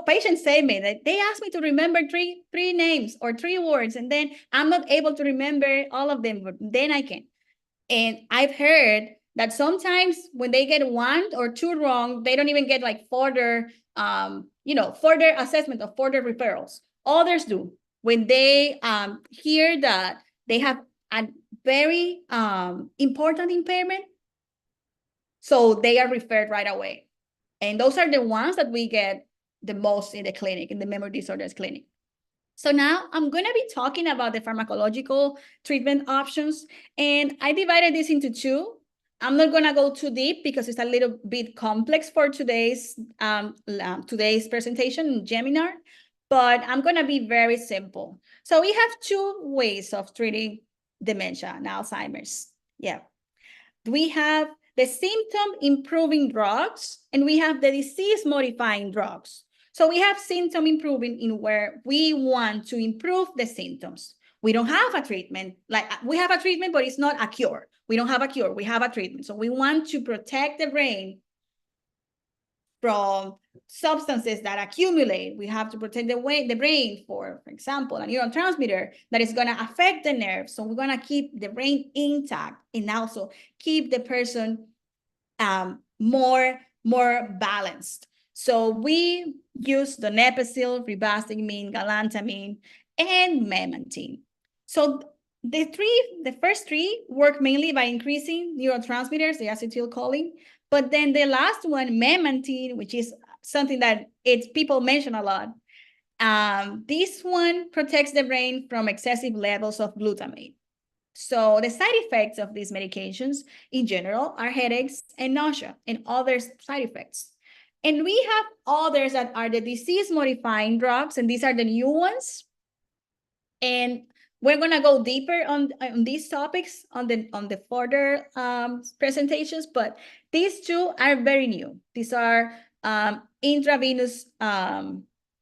patients say me that they ask me to remember three names or 3 words, and then I'm not able to remember all of them, but then I can. And I've heard that sometimes when they get 1 or 2 wrong, they don't even get like further, further assessment or further referrals. Others do. When they hear that they have a very important impairment, so they are referred right away. And those are the ones that we get the most in the clinic, in the memory disorders clinic. So now I'm going to be talking about the pharmacological treatment options, and I divided this into 2. I'm not going to go too deep because it's a little bit complex for today's presentation in Geminar, but I'm going to be very simple. So we have 2 ways of treating dementia and Alzheimer's. Yeah. We have the symptom improving drugs, and we have the disease modifying drugs. So we have symptom improving in where we want to improve the symptoms. We don't have a treatment, like we have a treatment, but it's not a cure. We don't have a cure, we have a treatment. So we want to protect the brain from substances that accumulate. We have to protect the brain for example, a neurotransmitter that is going to affect the nerves. So we're going to keep the brain intact and also keep the person more balanced. So we use donepezil, ribastigmine, galantamine, and memantine. So the first 3 work mainly by increasing neurotransmitters, the acetylcholine. But then the last one, memantine, which is something that people mention a lot. This one protects the brain from excessive levels of glutamate. So the side effects of these medications in general are headaches and nausea and other side effects. And we have others that are the disease modifying drugs, and these are the new ones. And we're going to go deeper on these topics on the further presentations, but these 2 are very new. These are intravenous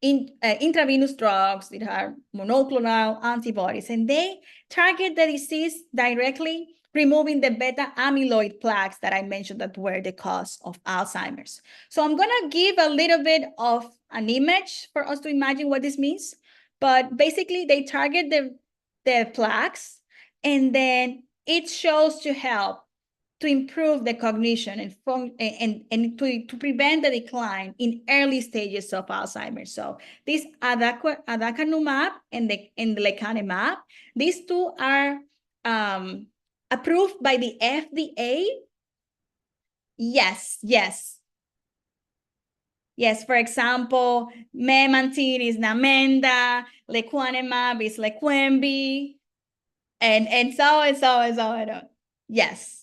intravenous drugs that are monoclonal antibodies, and they target the disease directly, removing the beta amyloid plaques that I mentioned that were the cause of Alzheimer's. So I'm going to give a little bit of an image for us to imagine what this means. But basically, they target the plaques, and then it shows to help to improve the cognition and to prevent the decline in early stages of Alzheimer's. So this aducanumab and the lecanemab, these 2 are approved by the FDA. Yes. Yes, for example, memantine is Namenda, lecanemab is Leqembi, and so on. Yes.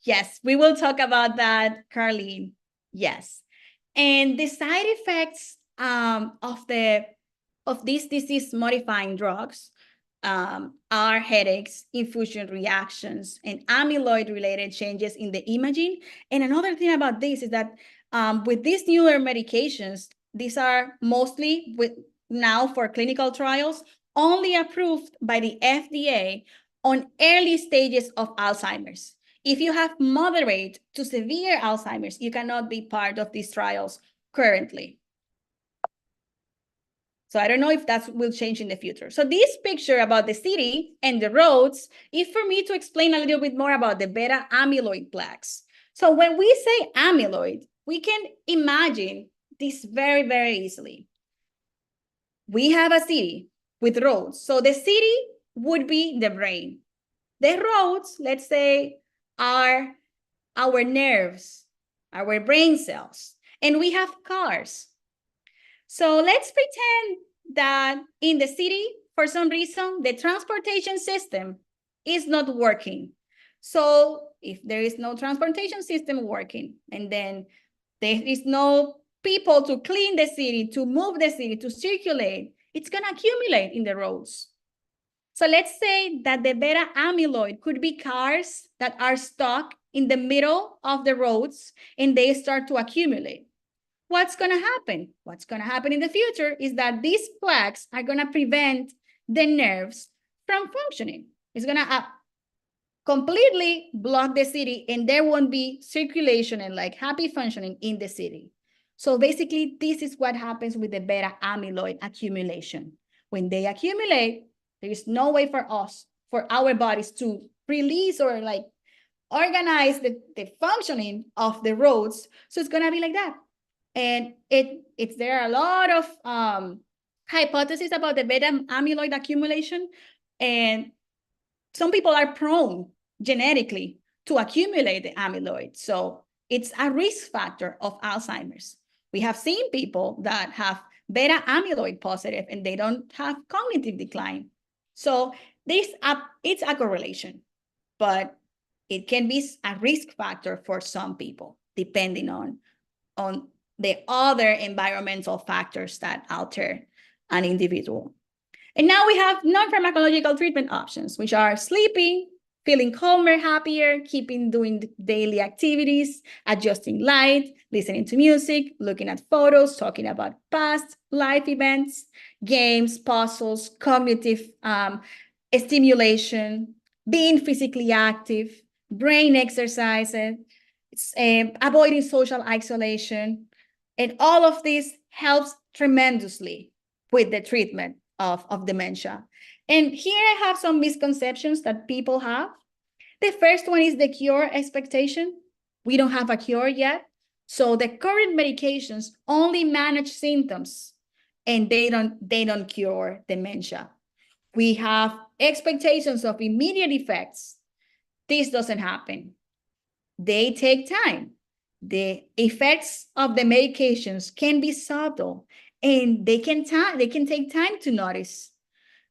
Yes, we will talk about that, Carlene. Yes. And the side effects of the of these disease-modifying drugs are headaches, infusion reactions, and amyloid-related changes in the imaging. And another thing about this is that with these newer medications, these are mostly now for clinical trials, only approved by the FDA on early stages of Alzheimer's. If you have moderate to severe Alzheimer's, you cannot be part of these trials currently. So I don't know if that will change in the future. So this picture about the city and the roads is for me to explain a little bit more about the beta amyloid plaques. So when we say amyloid, we can imagine this very, very easily. We have a city with roads. So the city would be the brain. The roads, let's say, are our nerves, our brain cells, and we have cars. So let's pretend that in the city, for some reason, the transportation system is not working. So if there is no transportation system working, and then there is no people to clean the city, to move the city, to circulate, it's going to accumulate in the roads. So let's say that the beta amyloid could be cars that are stuck in the middle of the roads and they start to accumulate. What's going to happen? What's going to happen in the future is that these plaques are going to prevent the nerves from functioning. It's going to completely block the city and there won't be circulation and like happy functioning in the city. So basically, this is what happens with the beta amyloid accumulation. When they accumulate, there is no way for us, for our bodies to release or like organize the functioning of the roads. So it's going to be like that. And there are a lot of hypotheses about the beta amyloid accumulation. And some people are prone genetically to accumulate the amyloid. So it's a risk factor of Alzheimer's. We have seen people that have beta amyloid positive and they don't have cognitive decline. So it's a correlation, but it can be a risk factor for some people, depending on the other environmental factors that alter an individual. And now we have non-pharmacological treatment options, which are sleeping, feeling calmer, happier, doing daily activities, adjusting light, listening to music, looking at photos, talking about past life events, games, puzzles, cognitive stimulation, being physically active, brain exercises, avoiding social isolation. And all of this helps tremendously with the treatment of dementia. And here I have some misconceptions that people have. The first one is the cure expectation. We don't have a cure yet. So the current medications only manage symptoms and they don't cure dementia. We have expectations of immediate effects. This doesn't happen. They take time. The effects of the medications can be subtle and they can take time to notice.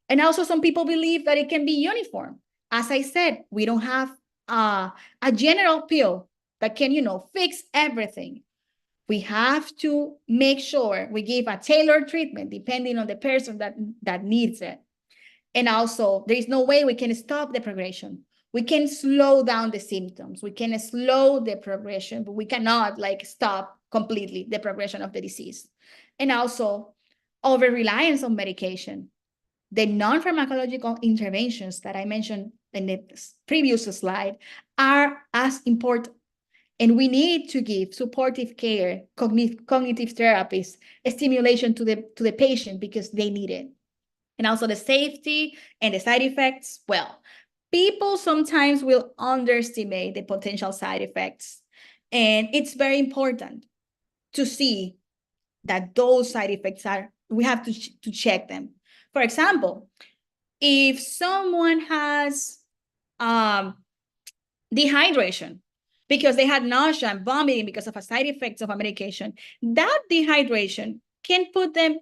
And also some people believe that it can be uniform. As I said, we don't have a general pill that can, fix everything. We have to make sure we give a tailored treatment depending on the person that needs it. And also, there is no way we can stop the progression. We can slow down the symptoms. We can slow the progression, but we cannot stop completely the progression of the disease. And also, over-reliance on medication. The non-pharmacological interventions that I mentioned in the previous slide are as important. And we need to give supportive care, cognitive therapies, stimulation to the patient because they need it. And also the safety and the side effects. Well, people sometimes will underestimate the potential side effects. And it's very important to see that those side effects we have to check them. For example, if someone has dehydration because they had nausea and vomiting because of a side effect of a medication, that dehydration can put them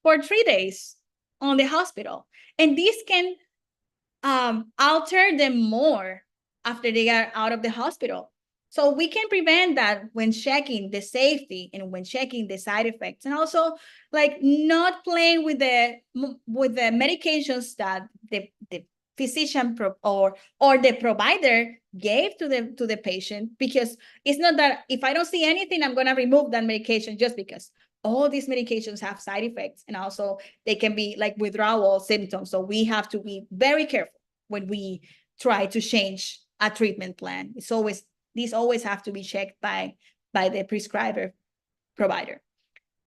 for 3 days on the hospital. And this can alter them more after they are out of the hospital So we can prevent that when checking the safety and when checking the side effects, and also like not playing with the medications that the physician or the provider gave to the patient, because it's not that if I don't see anything, I'm gonna remove that medication just because. All these medications have side effects, and also they can be like withdrawal symptoms. So we have to be very careful when we try to change a treatment plan. These always have to be checked by the prescriber provider.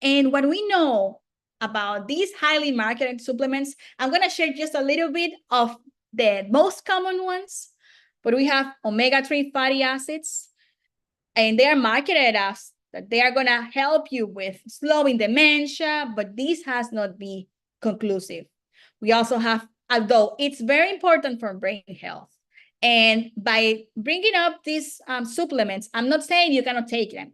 And what we know about these highly marketed supplements, I'm going to share just a little bit of the most common ones. But we have omega-3 fatty acids, and they are marketed as that they are going to help you with slowing dementia, but this has not been conclusive. We also have, although it's very important for brain health, and by bringing up these supplements, I'm not saying you cannot take them.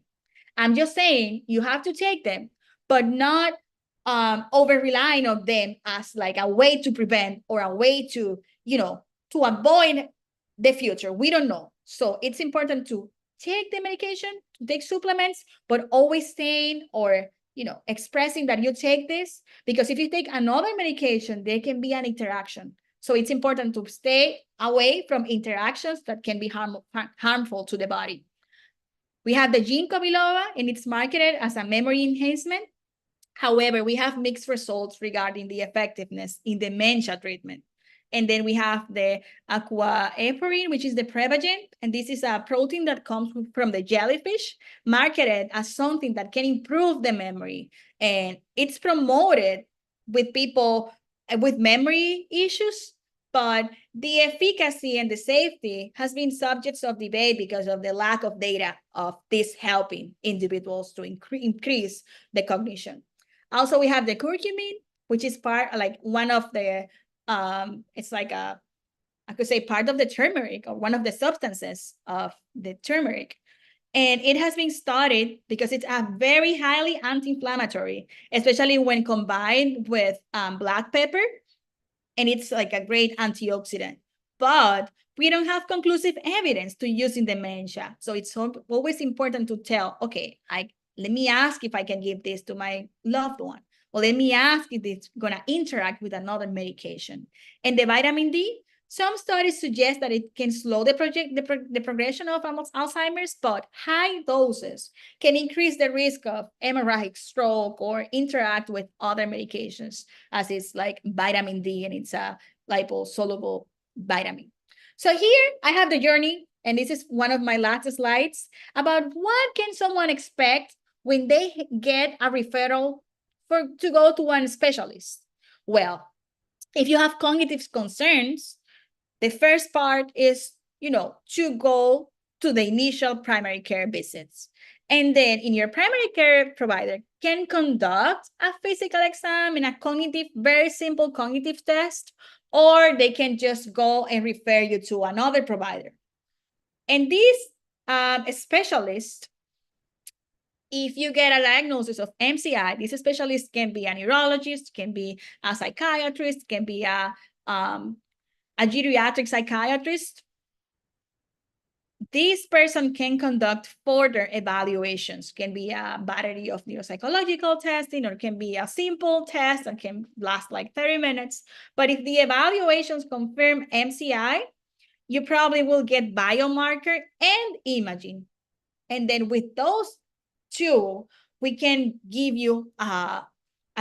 I'm just saying you have to take them, but not over relying on them as like a way to prevent or a way to, to avoid the future. We don't know. So it's important to take the medication, to take supplements, but always saying or expressing that you take this, because if you take another medication, there can be an interaction. So it's important to stay away from interactions that can be harmful to the body. We have the ginkgo biloba, and it's marketed as a memory enhancement. However, we have mixed results regarding the effectiveness in dementia treatment. And then we have the aquaporine, which is the Prevagen, and this is a protein that comes from the jellyfish, marketed as something that can improve the memory. And it's promoted with people with memory issues, but the efficacy and the safety has been subjects of debate because of the lack of data of this helping individuals to increase the cognition. Also, we have the curcumin, which is one of the, it's like I could say part of the turmeric, or one of the substances of the turmeric. And it has been studied because it's a very highly anti-inflammatory, especially when combined with black pepper. And it's like a great antioxidant. But we don't have conclusive evidence to use in dementia. So it's always important to tell, okay, let me ask if I can give this to my loved one. Or let me ask if it's going to interact with another medication. And the vitamin D, some studies suggest that it can slow the progression of Alzheimer's, but high doses can increase the risk of hemorrhagic stroke or interact with other medications, as it's like vitamin D, and it's a liposoluble vitamin. So here I have the journey, and this is one of my last slides about what can someone expect when they get a referral to go to one specialist. Well, if you have cognitive concerns, the first part is, to go to the initial primary care visits. And then in your primary care provider can conduct a physical exam and a very simple cognitive test, or they can just go and refer you to another provider. And this specialist, if you get a diagnosis of MCI, this specialist can be a neurologist, can be a psychiatrist, can be a geriatric psychiatrist. This person can conduct further evaluations, can be a battery of neuropsychological testing, or can be a simple test that can last like 30 minutes. But if the evaluations confirm MCI, you probably will get biomarker and imaging. And then with those two, we can give you a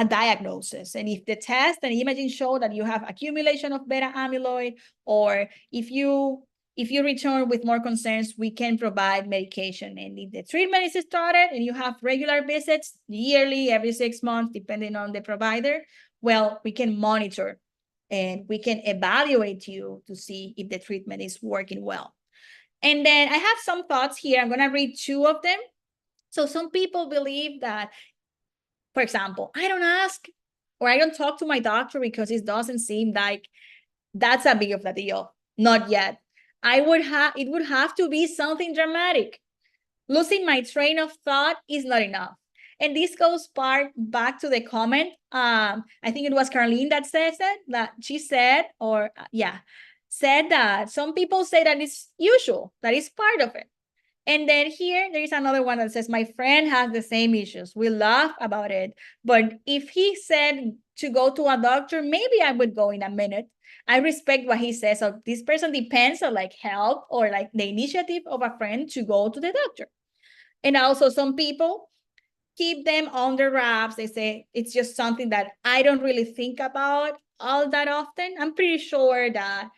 diagnosis. And if the test and imaging show that you have accumulation of beta amyloid, or if you return with more concerns, we can provide medication. And if the treatment is started and you have regular visits yearly, every 6 months, depending on the provider, well, we can monitor and we can evaluate you to see if the treatment is working well. And then I have some thoughts here. I'm going to read 2 of them. So some people believe that, for example, I don't ask or I don't talk to my doctor because it doesn't seem like that's a big of a deal. Not yet. It would have to be something dramatic. Losing my train of thought is not enough. And this goes back to the comment. I think it was Carlene that said that she said, said that some people say that it's usual, that it's part of it. And then here, there is another one that says, my friend has the same issues. We laugh about it. But if he said to go to a doctor, maybe I would go in a minute. I respect what he says. So this person depends on like help or like the initiative of a friend to go to the doctor. And also some people keep them under wraps. They say it's just something that I don't really think about all that often. I'm pretty sure that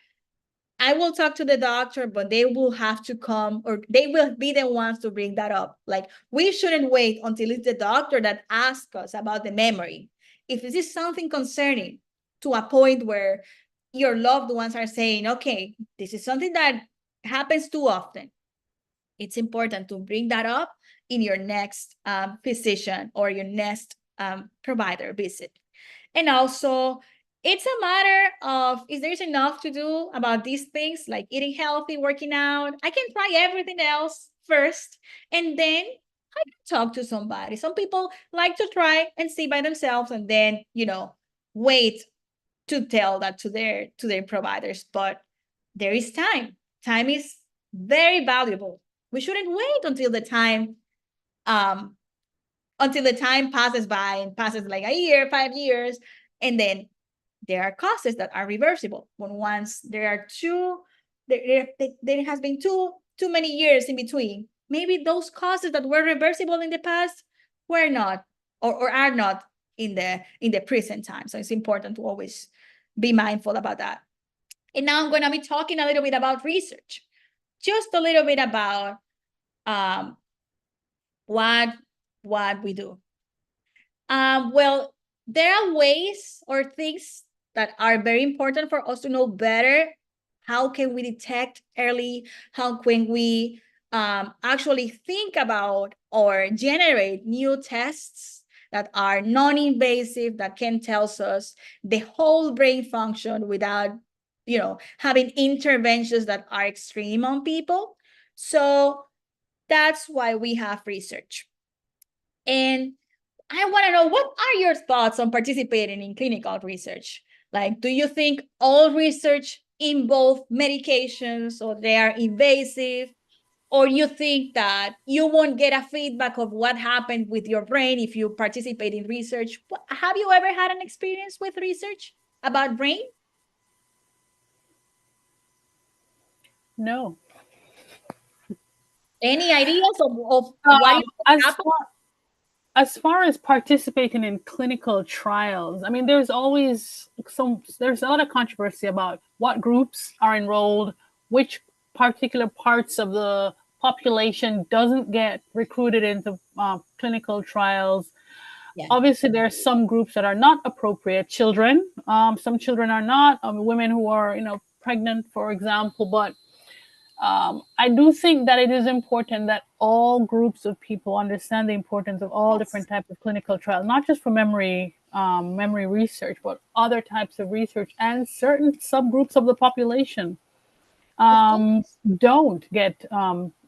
I will talk to the doctor, but they will have to come, or they will be the ones to bring that up. Like, we shouldn't wait until it's the doctor that asks us about the memory. If this is something concerning to a point where your loved ones are saying, okay, this is something that happens too often, it's important to bring that up in your next physician or your next provider visit. And also, it's a matter of, is there's enough to do about these things like eating healthy, working out? I can try everything else first, and then I can talk to somebody. Some people like to try and see by themselves, and then, you know, wait to tell that to their providers. But there is time. Time is very valuable. We shouldn't wait until the time passes by and passes like a year, 5 years, and then there are causes that are reversible. When once there are there has been too many years in between, maybe those causes that were reversible in the past were not, or are not in the present time. So it's important to always be mindful about that. And now I'm going to be talking a little bit about research, just a little bit about um, what we do. Well, there are ways or things that are very important for us to know better. How can we detect early? How can we actually think about or generate new tests that are non-invasive, that can tell us the whole brain function without, you know, having interventions that are extreme on people? So that's why we have research. And I want to know, what are your thoughts on participating in clinical research? Like, do you think all research involve medications, or they are invasive? Or you think that you won't get a feedback of what happened with your brain if you participate in research? Have you ever had an experience with research about brain? No. Any ideas of what is happening? As far as participating in clinical trials, I mean, there's a lot of controversy about what groups are enrolled, which particular parts of the population doesn't get recruited into clinical trials. Yeah. Obviously, there are some groups that are not appropriate. Children, some children are not. Women who are, pregnant, for example. But I do think that it is important that all groups of people understand the importance of all different types of clinical trials, not just for memory research, but other types of research, and certain subgroups of the population don't get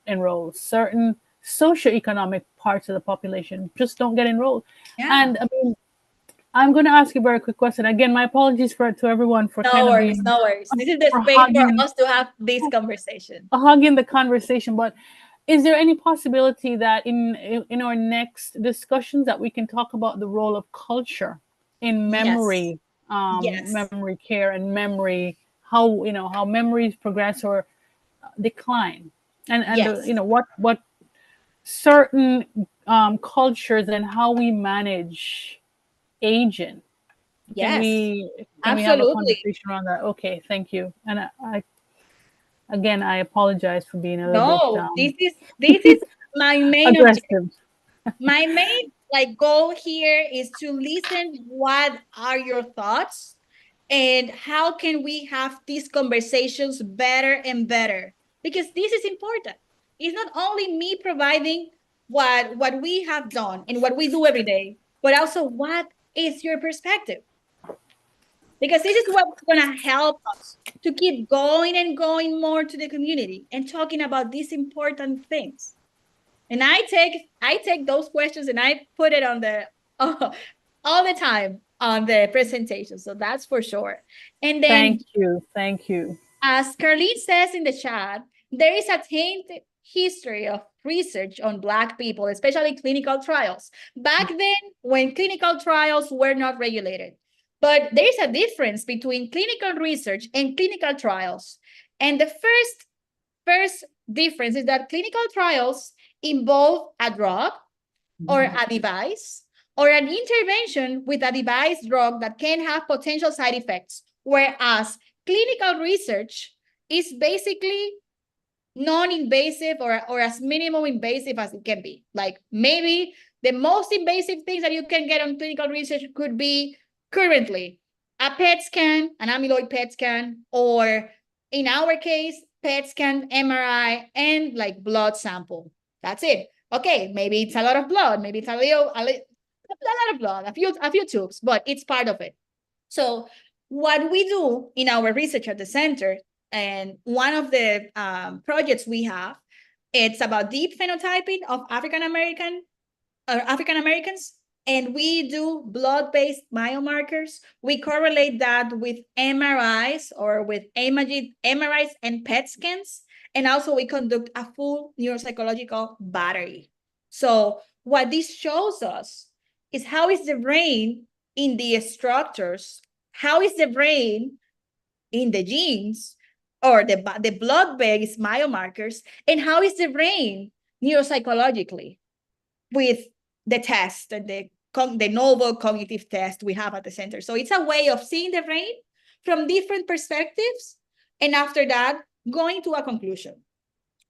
enrolled. Certain socioeconomic parts of the population just don't get enrolled. Yeah. And I mean, I'm going to ask you a very quick question. Again, my apologies to everyone for No worries. This is the space for us to have this conversation. Hugging the conversation. But is there any possibility that in our next discussions that we can talk about the role of culture in memory, memory care and memory, how memories progress or decline, and what certain cultures and how we manage aging? Can we have a conversation around that? Okay, thank you. And I apologize for being a little bit this is my main aggressive. My main goal here is to listen. What are your thoughts, and how can we have these conversations better and better? Because this is important. It's not only me providing what we have done and what we do every day, but also what is your perspective? Because this is what's going to help us to keep going and going more to the community and talking about these important things. And I take those questions and I put it on the all the time on the presentation. So that's for sure. And then Thank you. As Carlene says in the chat, there is a history of research on Black people, especially clinical trials. Back then, when clinical trials were not regulated. But there is a difference between clinical research and clinical trials. And the first difference is that clinical trials involve a drug or a device or an intervention with a device drug that can have potential side effects, whereas clinical research is basically non-invasive or as minimum invasive as it can be. Like maybe the most invasive things that you can get on clinical research could be currently a PET scan, an amyloid PET scan, or in our case, PET scan, MRI, and like blood sample. That's it. Okay, maybe it's a lot of blood, maybe it's a lot of blood, a few tubes, but it's part of it. So what we do in our research at the center, and one of the projects we have, it's about deep phenotyping of African Americans, and we do blood-based biomarkers. We correlate that with MRIs or with MRIs and PET scans, and also we conduct a full neuropsychological battery. So what this shows us is how is the brain in the structures, how is the brain in the genes or the blood-based biomarkers, and how is the brain neuropsychologically with the test and the novel cognitive test we have at the center. So it's a way of seeing the brain from different perspectives, and after that, going to a conclusion.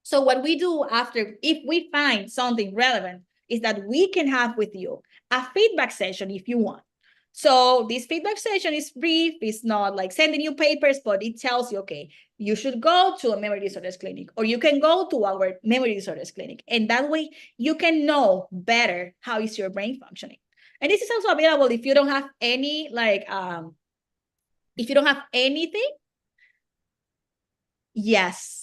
So what we do after, if we find something relevant, is that we can have with you a feedback session if you want. So this feedback session is brief. It's not like sending you papers, but it tells you, okay, you should go to a memory disorders clinic, or you can go to our memory disorders clinic. And that way you can know better how is your brain functioning. And this is also available if you don't have any, like, if you don't have anything. Yes.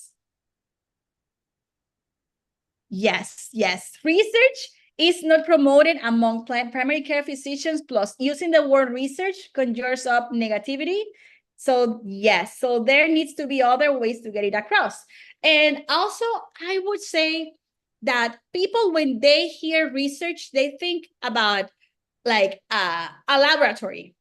Research is not promoted among primary care physicians, plus using the word research conjures up negativity. So yes, so there needs to be other ways to get it across. And also, I would say that people, when they hear research, they think about like a laboratory.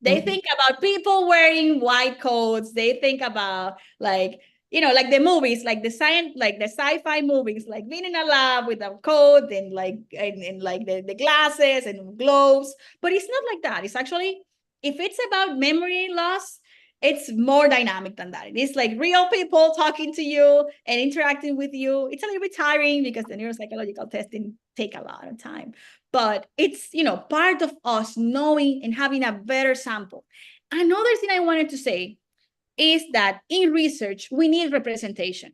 They think about people wearing white coats. They think about like, you know, like the movies, like the sci-fi movies, like being in a lab with a coat and like the glasses and gloves. But it's not like that. It's actually, if it's about memory loss, it's more dynamic than that. It's like real people talking to you and interacting with you. It's a little bit tiring because the neuropsychological testing take a lot of time. But it's, you know, part of us knowing and having a better sample. Another thing I wanted to say is that in research, we need representation.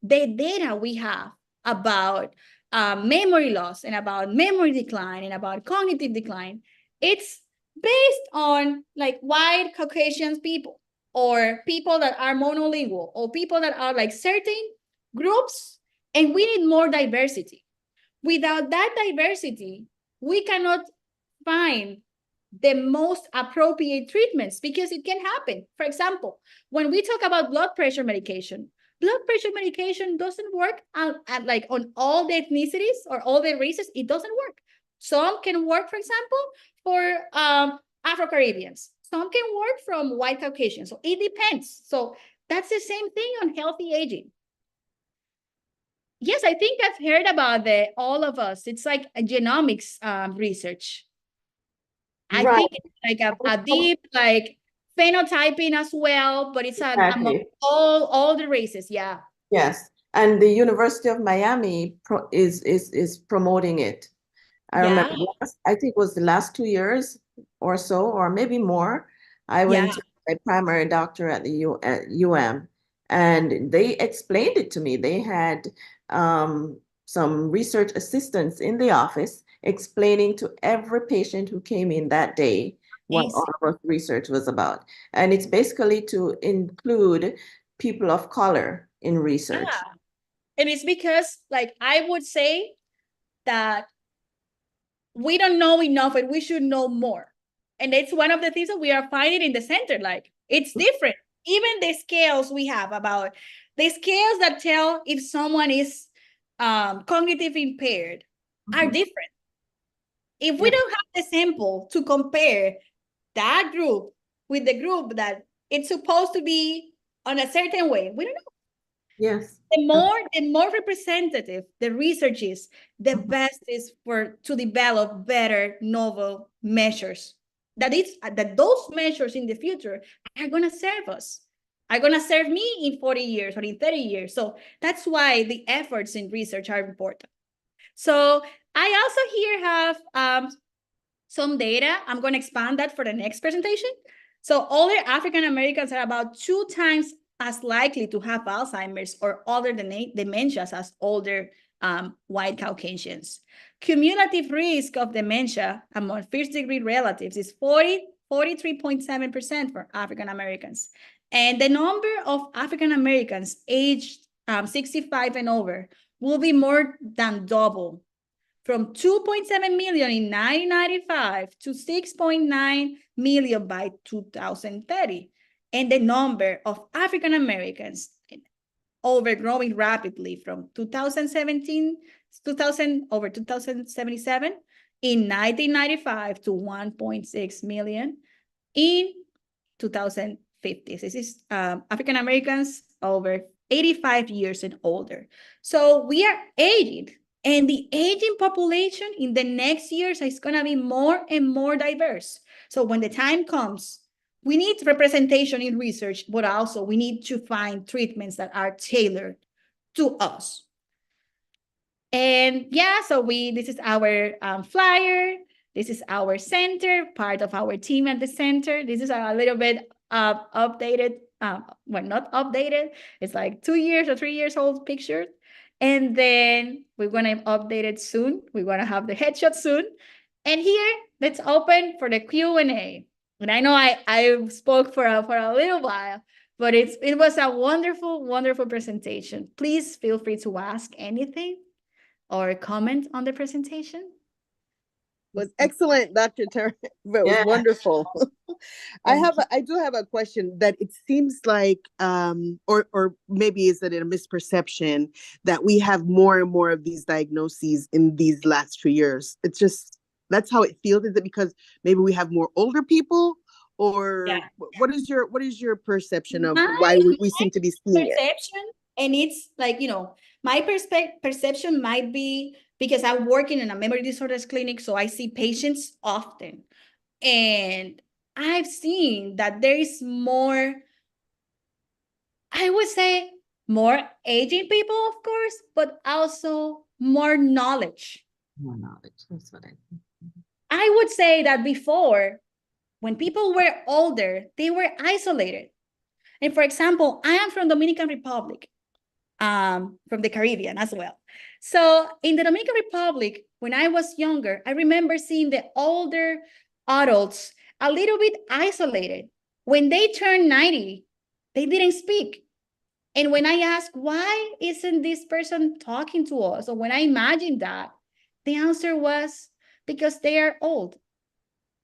The data we have about memory loss and about memory decline and about cognitive decline, it's based on like white Caucasian people or people that are monolingual or people that are like certain groups, and we need more diversity. Without that diversity, we cannot find the most appropriate treatments because it can happen. For example, when we talk about blood pressure medication doesn't work at like on all the ethnicities or all the races. It doesn't work. Some can work, for example, for Afro-Caribbeans. Some can work from white Caucasians. So it depends. So that's the same thing on healthy aging. Yes, I think I've heard about all of us. It's like a genomics research. I think it's like a deep like phenotyping as well, but it's among all the races. Yeah. Yes, and the University of Miami is promoting it. I remember, I think it was the last 2 years or so, or maybe more. I went to my primary doctor at the UM, and they explained it to me. They had some research assistants in the office explaining to every patient who came in that day what all of our research was about. And it's basically to include people of color in research. Yeah. And it's because, like, I would say that we don't know enough and we should know more. And it's one of the things that we are finding in the center. Like, it's different. Even the scales we have about the scales that tell if someone is cognitive impaired are Mhm. different. If we Yep. don't have the sample to compare that group with the group that it's supposed to be on a certain way, we don't know. Yes. The more representative the research is, the Mhm. best is to develop better novel measures. That those measures in the future are gonna serve us, are gonna serve me in 40 years or in 30 years. So that's why the efforts in research are important. So I also here have some data. I'm going to expand that for the next presentation. So older African Americans are about 2 times as likely to have Alzheimer's or other dementias as older white Caucasians. Cumulative risk of dementia among first-degree relatives is 43.7% for African Americans. And the number of African Americans aged 65 and over will be more than double, from 2.7 million in 1995 to 6.9 million by 2030. And the number of African Americans overgrowing rapidly from 2017, 2000 over 2077 in 1995 to 1.6 million in 2050. This is African Americans over 85 years and older. So we are aging, and the aging population in the next years is going to be more and more diverse. So when the time comes, we need representation in research, but also we need to find treatments that are tailored to us. And yeah, so this is our flyer. This is our center, part of our team at the center. This is a little bit updated, well, not updated. It's like 2 years or 3 years old picture. And then we're going to update it soon. We're going to have the headshot soon. And here, let's open for the Q&A. And I know I spoke for a little while, but it was a wonderful, wonderful presentation. Please feel free to ask anything or comment on the presentation. Was excellent, Dr. Turner. It was Yeah. wonderful. I do have a question that it seems like or maybe is it a misperception that we have more and more of these diagnoses in these last 2 years. It's just that's how it feels. Is it because maybe we have more older people, or Yeah. what is your perception of My, why we my seem to be seeing it? perception, and it's like, my perception might be because I'm working in a memory disorders clinic, so I see patients often. And I've seen that there is more, I would say, more aging people, of course, but also more knowledge. More knowledge. That's what I think. I would say that before, when people were older, they were isolated. And for example, I am from Dominican Republic, from the Caribbean as well. So in the Dominican Republic, when I was younger, I remember seeing the older adults a little bit isolated. When they turned 90, they didn't speak. And when I asked, why isn't this person talking to us? Or when I imagined that, the answer was because they are old.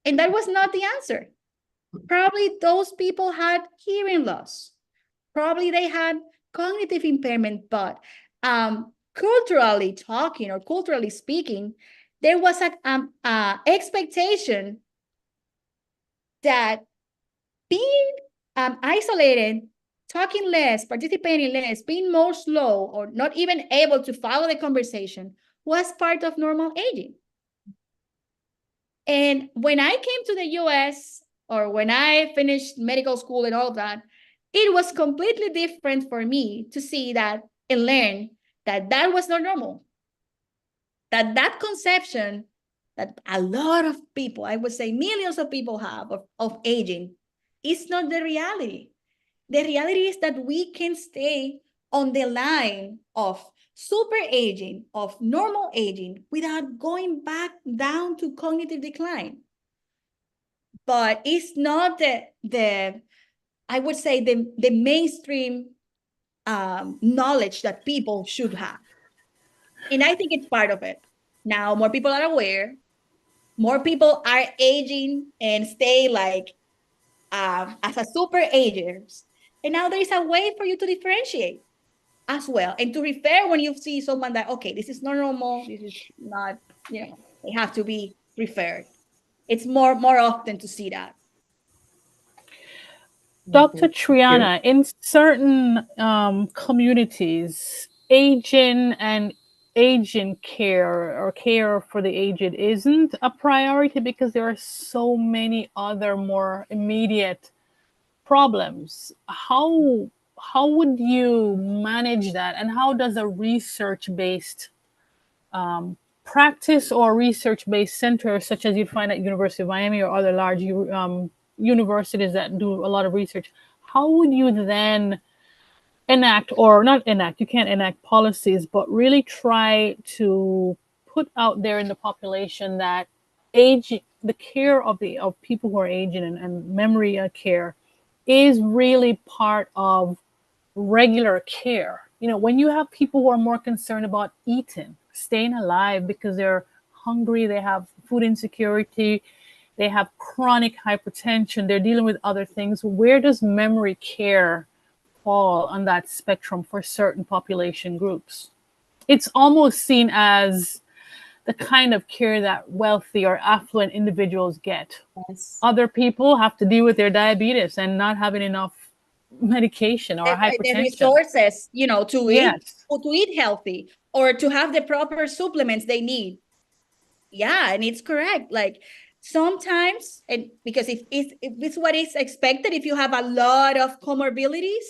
And that was not the answer. Probably those people had hearing loss. Probably they had cognitive impairment, but culturally talking or culturally speaking, there was an expectation that being isolated, talking less, participating less, being more slow, or not even able to follow the conversation was part of normal aging. And when I came to the US, or when I finished medical school and all of that, it was completely different for me to see that and learn that that was not normal. That conception that a lot of people, I would say millions of people have of aging, is not the reality. The reality is that we can stay on the line of super aging, of normal aging, without going back down to cognitive decline. But it's not the I would say the mainstream knowledge that people should have. And I think it's part of it. Now more people are aware, more people are aging and stay like as a super agers. And now there is a way for you to differentiate. as well. And to refer when you see someone that, okay, this is not normal, this is not, they have to be referred. It's more often to see that. Dr. Triana, in certain communities, aging and aging care or care for the aged isn't a priority because there are so many other more immediate problems. How would you manage that, and how does a research-based practice or research-based center, such as you'd find at University of Miami or other large universities that do a lot of research, how would you then enact, or not enact, you can't enact policies, but really try to put out there in the population that the care of people who are aging and memory care is really part of regular care. When you have people who are more concerned about eating, staying alive because they're hungry, they have food insecurity, they have chronic hypertension, they're dealing with other things, where does memory care fall on that spectrum for certain population groups? It's almost seen as the kind of care that wealthy or affluent individuals get. Yes. Other people have to deal with their diabetes and not having enough medication or hypertension. The resources, Yes. to eat healthy or to have the proper supplements they need. Yeah, and it's correct. Like sometimes, and because if it's what is expected, if you have a lot of comorbidities,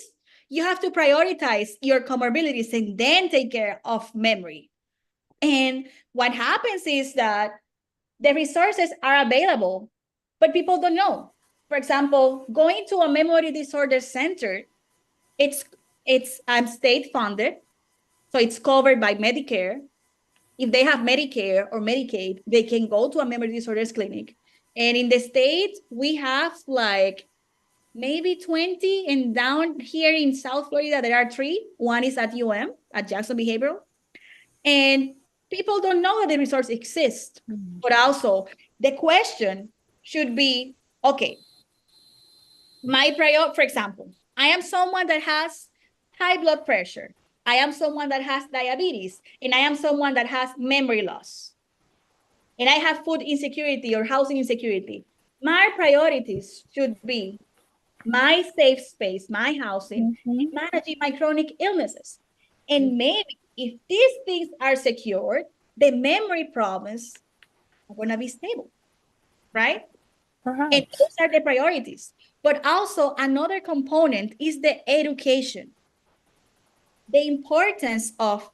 you have to prioritize your comorbidities and then take care of memory. And what happens is that the resources are available, but people don't know. For example, going to a memory disorder center, it's state funded, so it's covered by Medicare. If they have Medicare or Medicaid, they can go to a memory disorders clinic. And in the States, we have like maybe 20, and down here in South Florida, there are 3. One is at at Jackson Behavioral. And people don't know that the resource exists. But also, the question should be, okay, for example, I am someone that has high blood pressure. I am someone that has diabetes, and I am someone that has memory loss. And I have food insecurity or housing insecurity. My priorities should be my safe space, my housing, and managing my chronic illnesses. And maybe if these things are secured, the memory problems are going to be stable, right? Perhaps. And those are the priorities. But also another component is the education. The importance of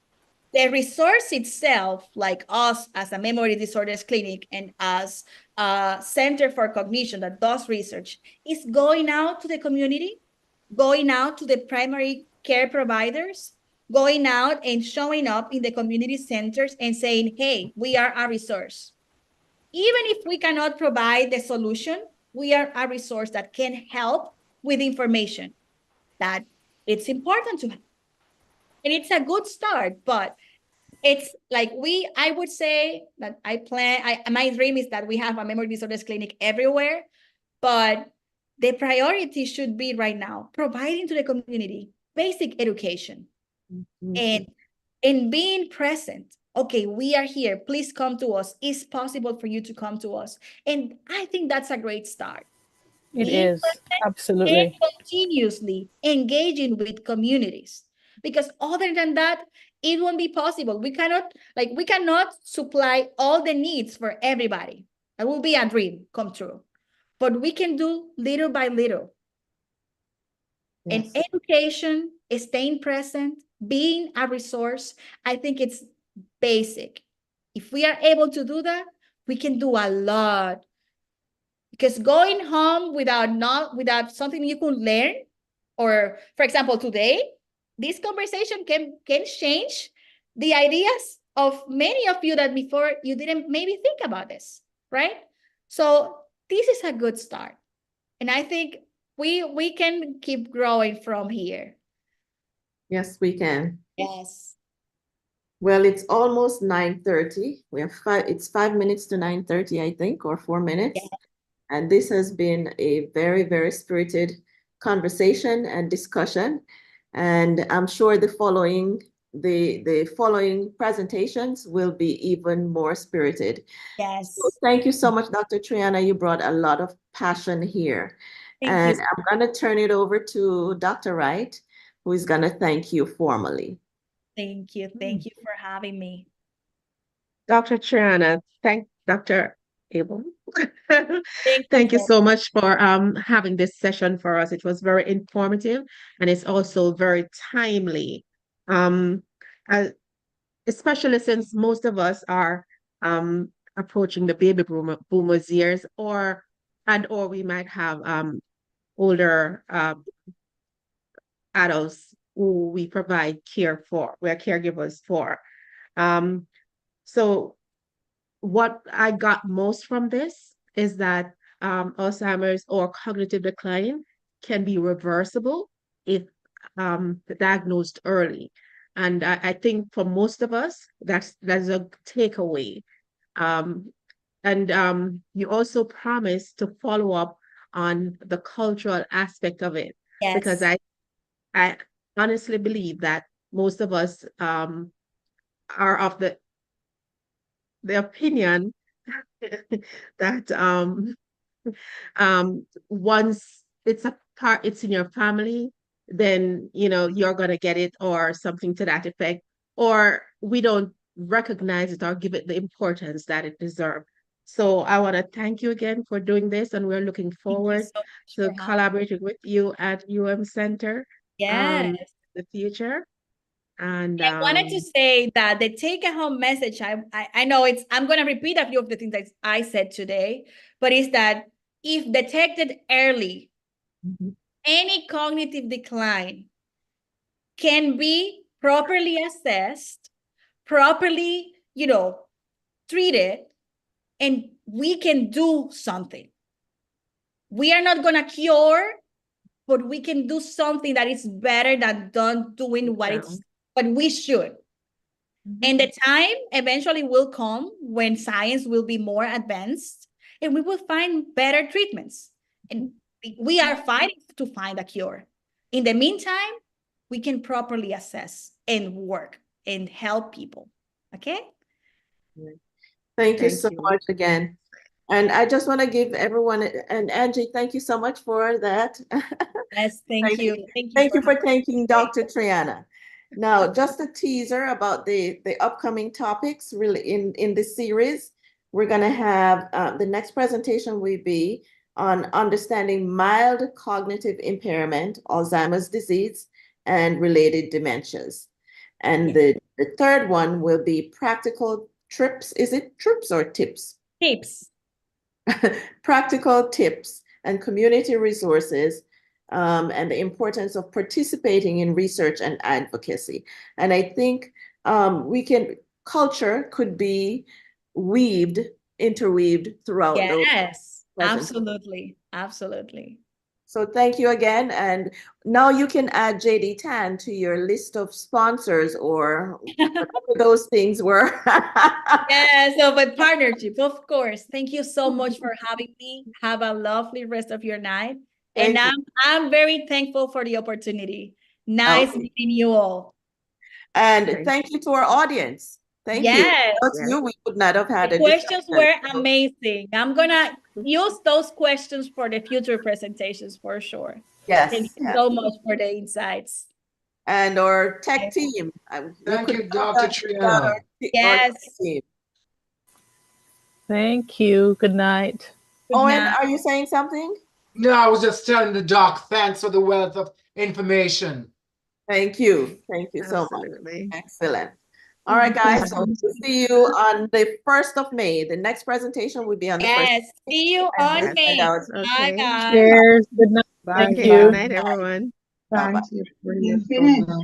the resource itself, like us as a memory disorders clinic and as a center for cognition that does research, is going out to the community, going out to the primary care providers, going out and showing up in the community centers and saying, hey, we are a resource. Even if we cannot provide the solution, we are a resource that can help with information that it's important to have. And it's a good start, but it's like I would say that my dream is that we have a memory disorders clinic everywhere, but the priority should be right now providing to the community basic education and being present. Okay, we are here. Please come to us. It's possible for you to come to us. And I think that's a great start. It is, absolutely. And continuously engaging with communities. Because other than that, it won't be possible. We cannot supply all the needs for everybody. That will be a dream come true. But we can do little by little. Yes. And education, staying present, being a resource, I think it's basic. If we are able to do that, we can do a lot. Because going home without something you can learn, or for example, today, this conversation can change the ideas of many of you that before you didn't maybe think about this, right? So this is a good start. And I think we can keep growing from here. Yes, we can. Yes. Well, it's almost 9:30. It's 5 minutes to 9:30, I think, or 4 minutes. Yeah. And this has been a very, very spirited conversation and discussion. And I'm sure the following presentations will be even more spirited. Yes. So thank you so much, Dr. Triana. You brought a lot of passion here. Thank you. I'm going to turn it over to Dr. Wright, who is going to thank you formally. Thank you. Thank you for having me. Dr. Triana, thank Dr. Abel. Thank You you so much for having this session for us. It was very informative and it's also very timely. Um, uh, Especially since most of us are approaching the baby boomers years, or we might have older adults who we provide care for, we're caregivers for. Um, so what I got most from this is that Alzheimer's or cognitive decline can be reversible if diagnosed early. And I think for most of us, that's a takeaway. Um, and you also promise to follow up on the cultural aspect of it, because Yes. I honestly believe that most of us are of the opinion that once it's in your family, then you're gonna get it, or something to that effect, or we don't recognize it or give it the importance that it deserves. So I want to thank you again for doing this, and we're looking Thank you forward so much to for having me. collaborating with you at Center Yes. in the future. And I wanted to say that the take-home message, I know I'm going to repeat a few of the things that I said today, but it's that if detected early, any cognitive decline can be properly assessed, properly, treated, and we can do something. We are not going to cure, but we can do something that is better than doing what we should. And the time eventually will come when science will be more advanced and we will find better treatments. And we are fighting to find a cure. In the meantime, we can properly assess and work and help people. Okay? Thank you so much again. And I just want to give everyone, and Angie, thank you so much for that. Yes, thank you. Thank you for thanking Dr. Triana. Now, just a teaser about the upcoming topics really in this series. We're going to have the next presentation will be on understanding mild cognitive impairment, Alzheimer's disease, and related dementias. And the third one will be practical trips. Is it trips or tips? Tips. Practical tips and community resources, and the importance of participating in research and advocacy. And I think culture could be interweaved throughout those. Yes, absolutely. Absolutely. So thank you again. And now you can add JDTAN to your list of sponsors or whatever those things were. Yeah, so but partnership, of course. Thank you so much for having me. Have a lovely rest of your night. And I'm very thankful for the opportunity. Nice meeting you all. And thank you to our audience. Thank you. Without you, we would not have had the questions were amazing. I'm gonna use those questions for the future presentations for sure. Yes. Thank you so much for the insights. And our tech team. Thank you, Dr. Triana. Yes. Thank you. Good night. Owen, are you saying something? No, I was just telling the doc, thanks for the wealth of information. Thank you. Thank you so much. Excellent. All right, guys. So we'll see you on the 1st of May. The next presentation will be on the 1st. Yes. See you on May. Bye, guys. Cheers. Good night. Bye. Thank you. Good night, everyone. Bye-bye. Thank you for your program.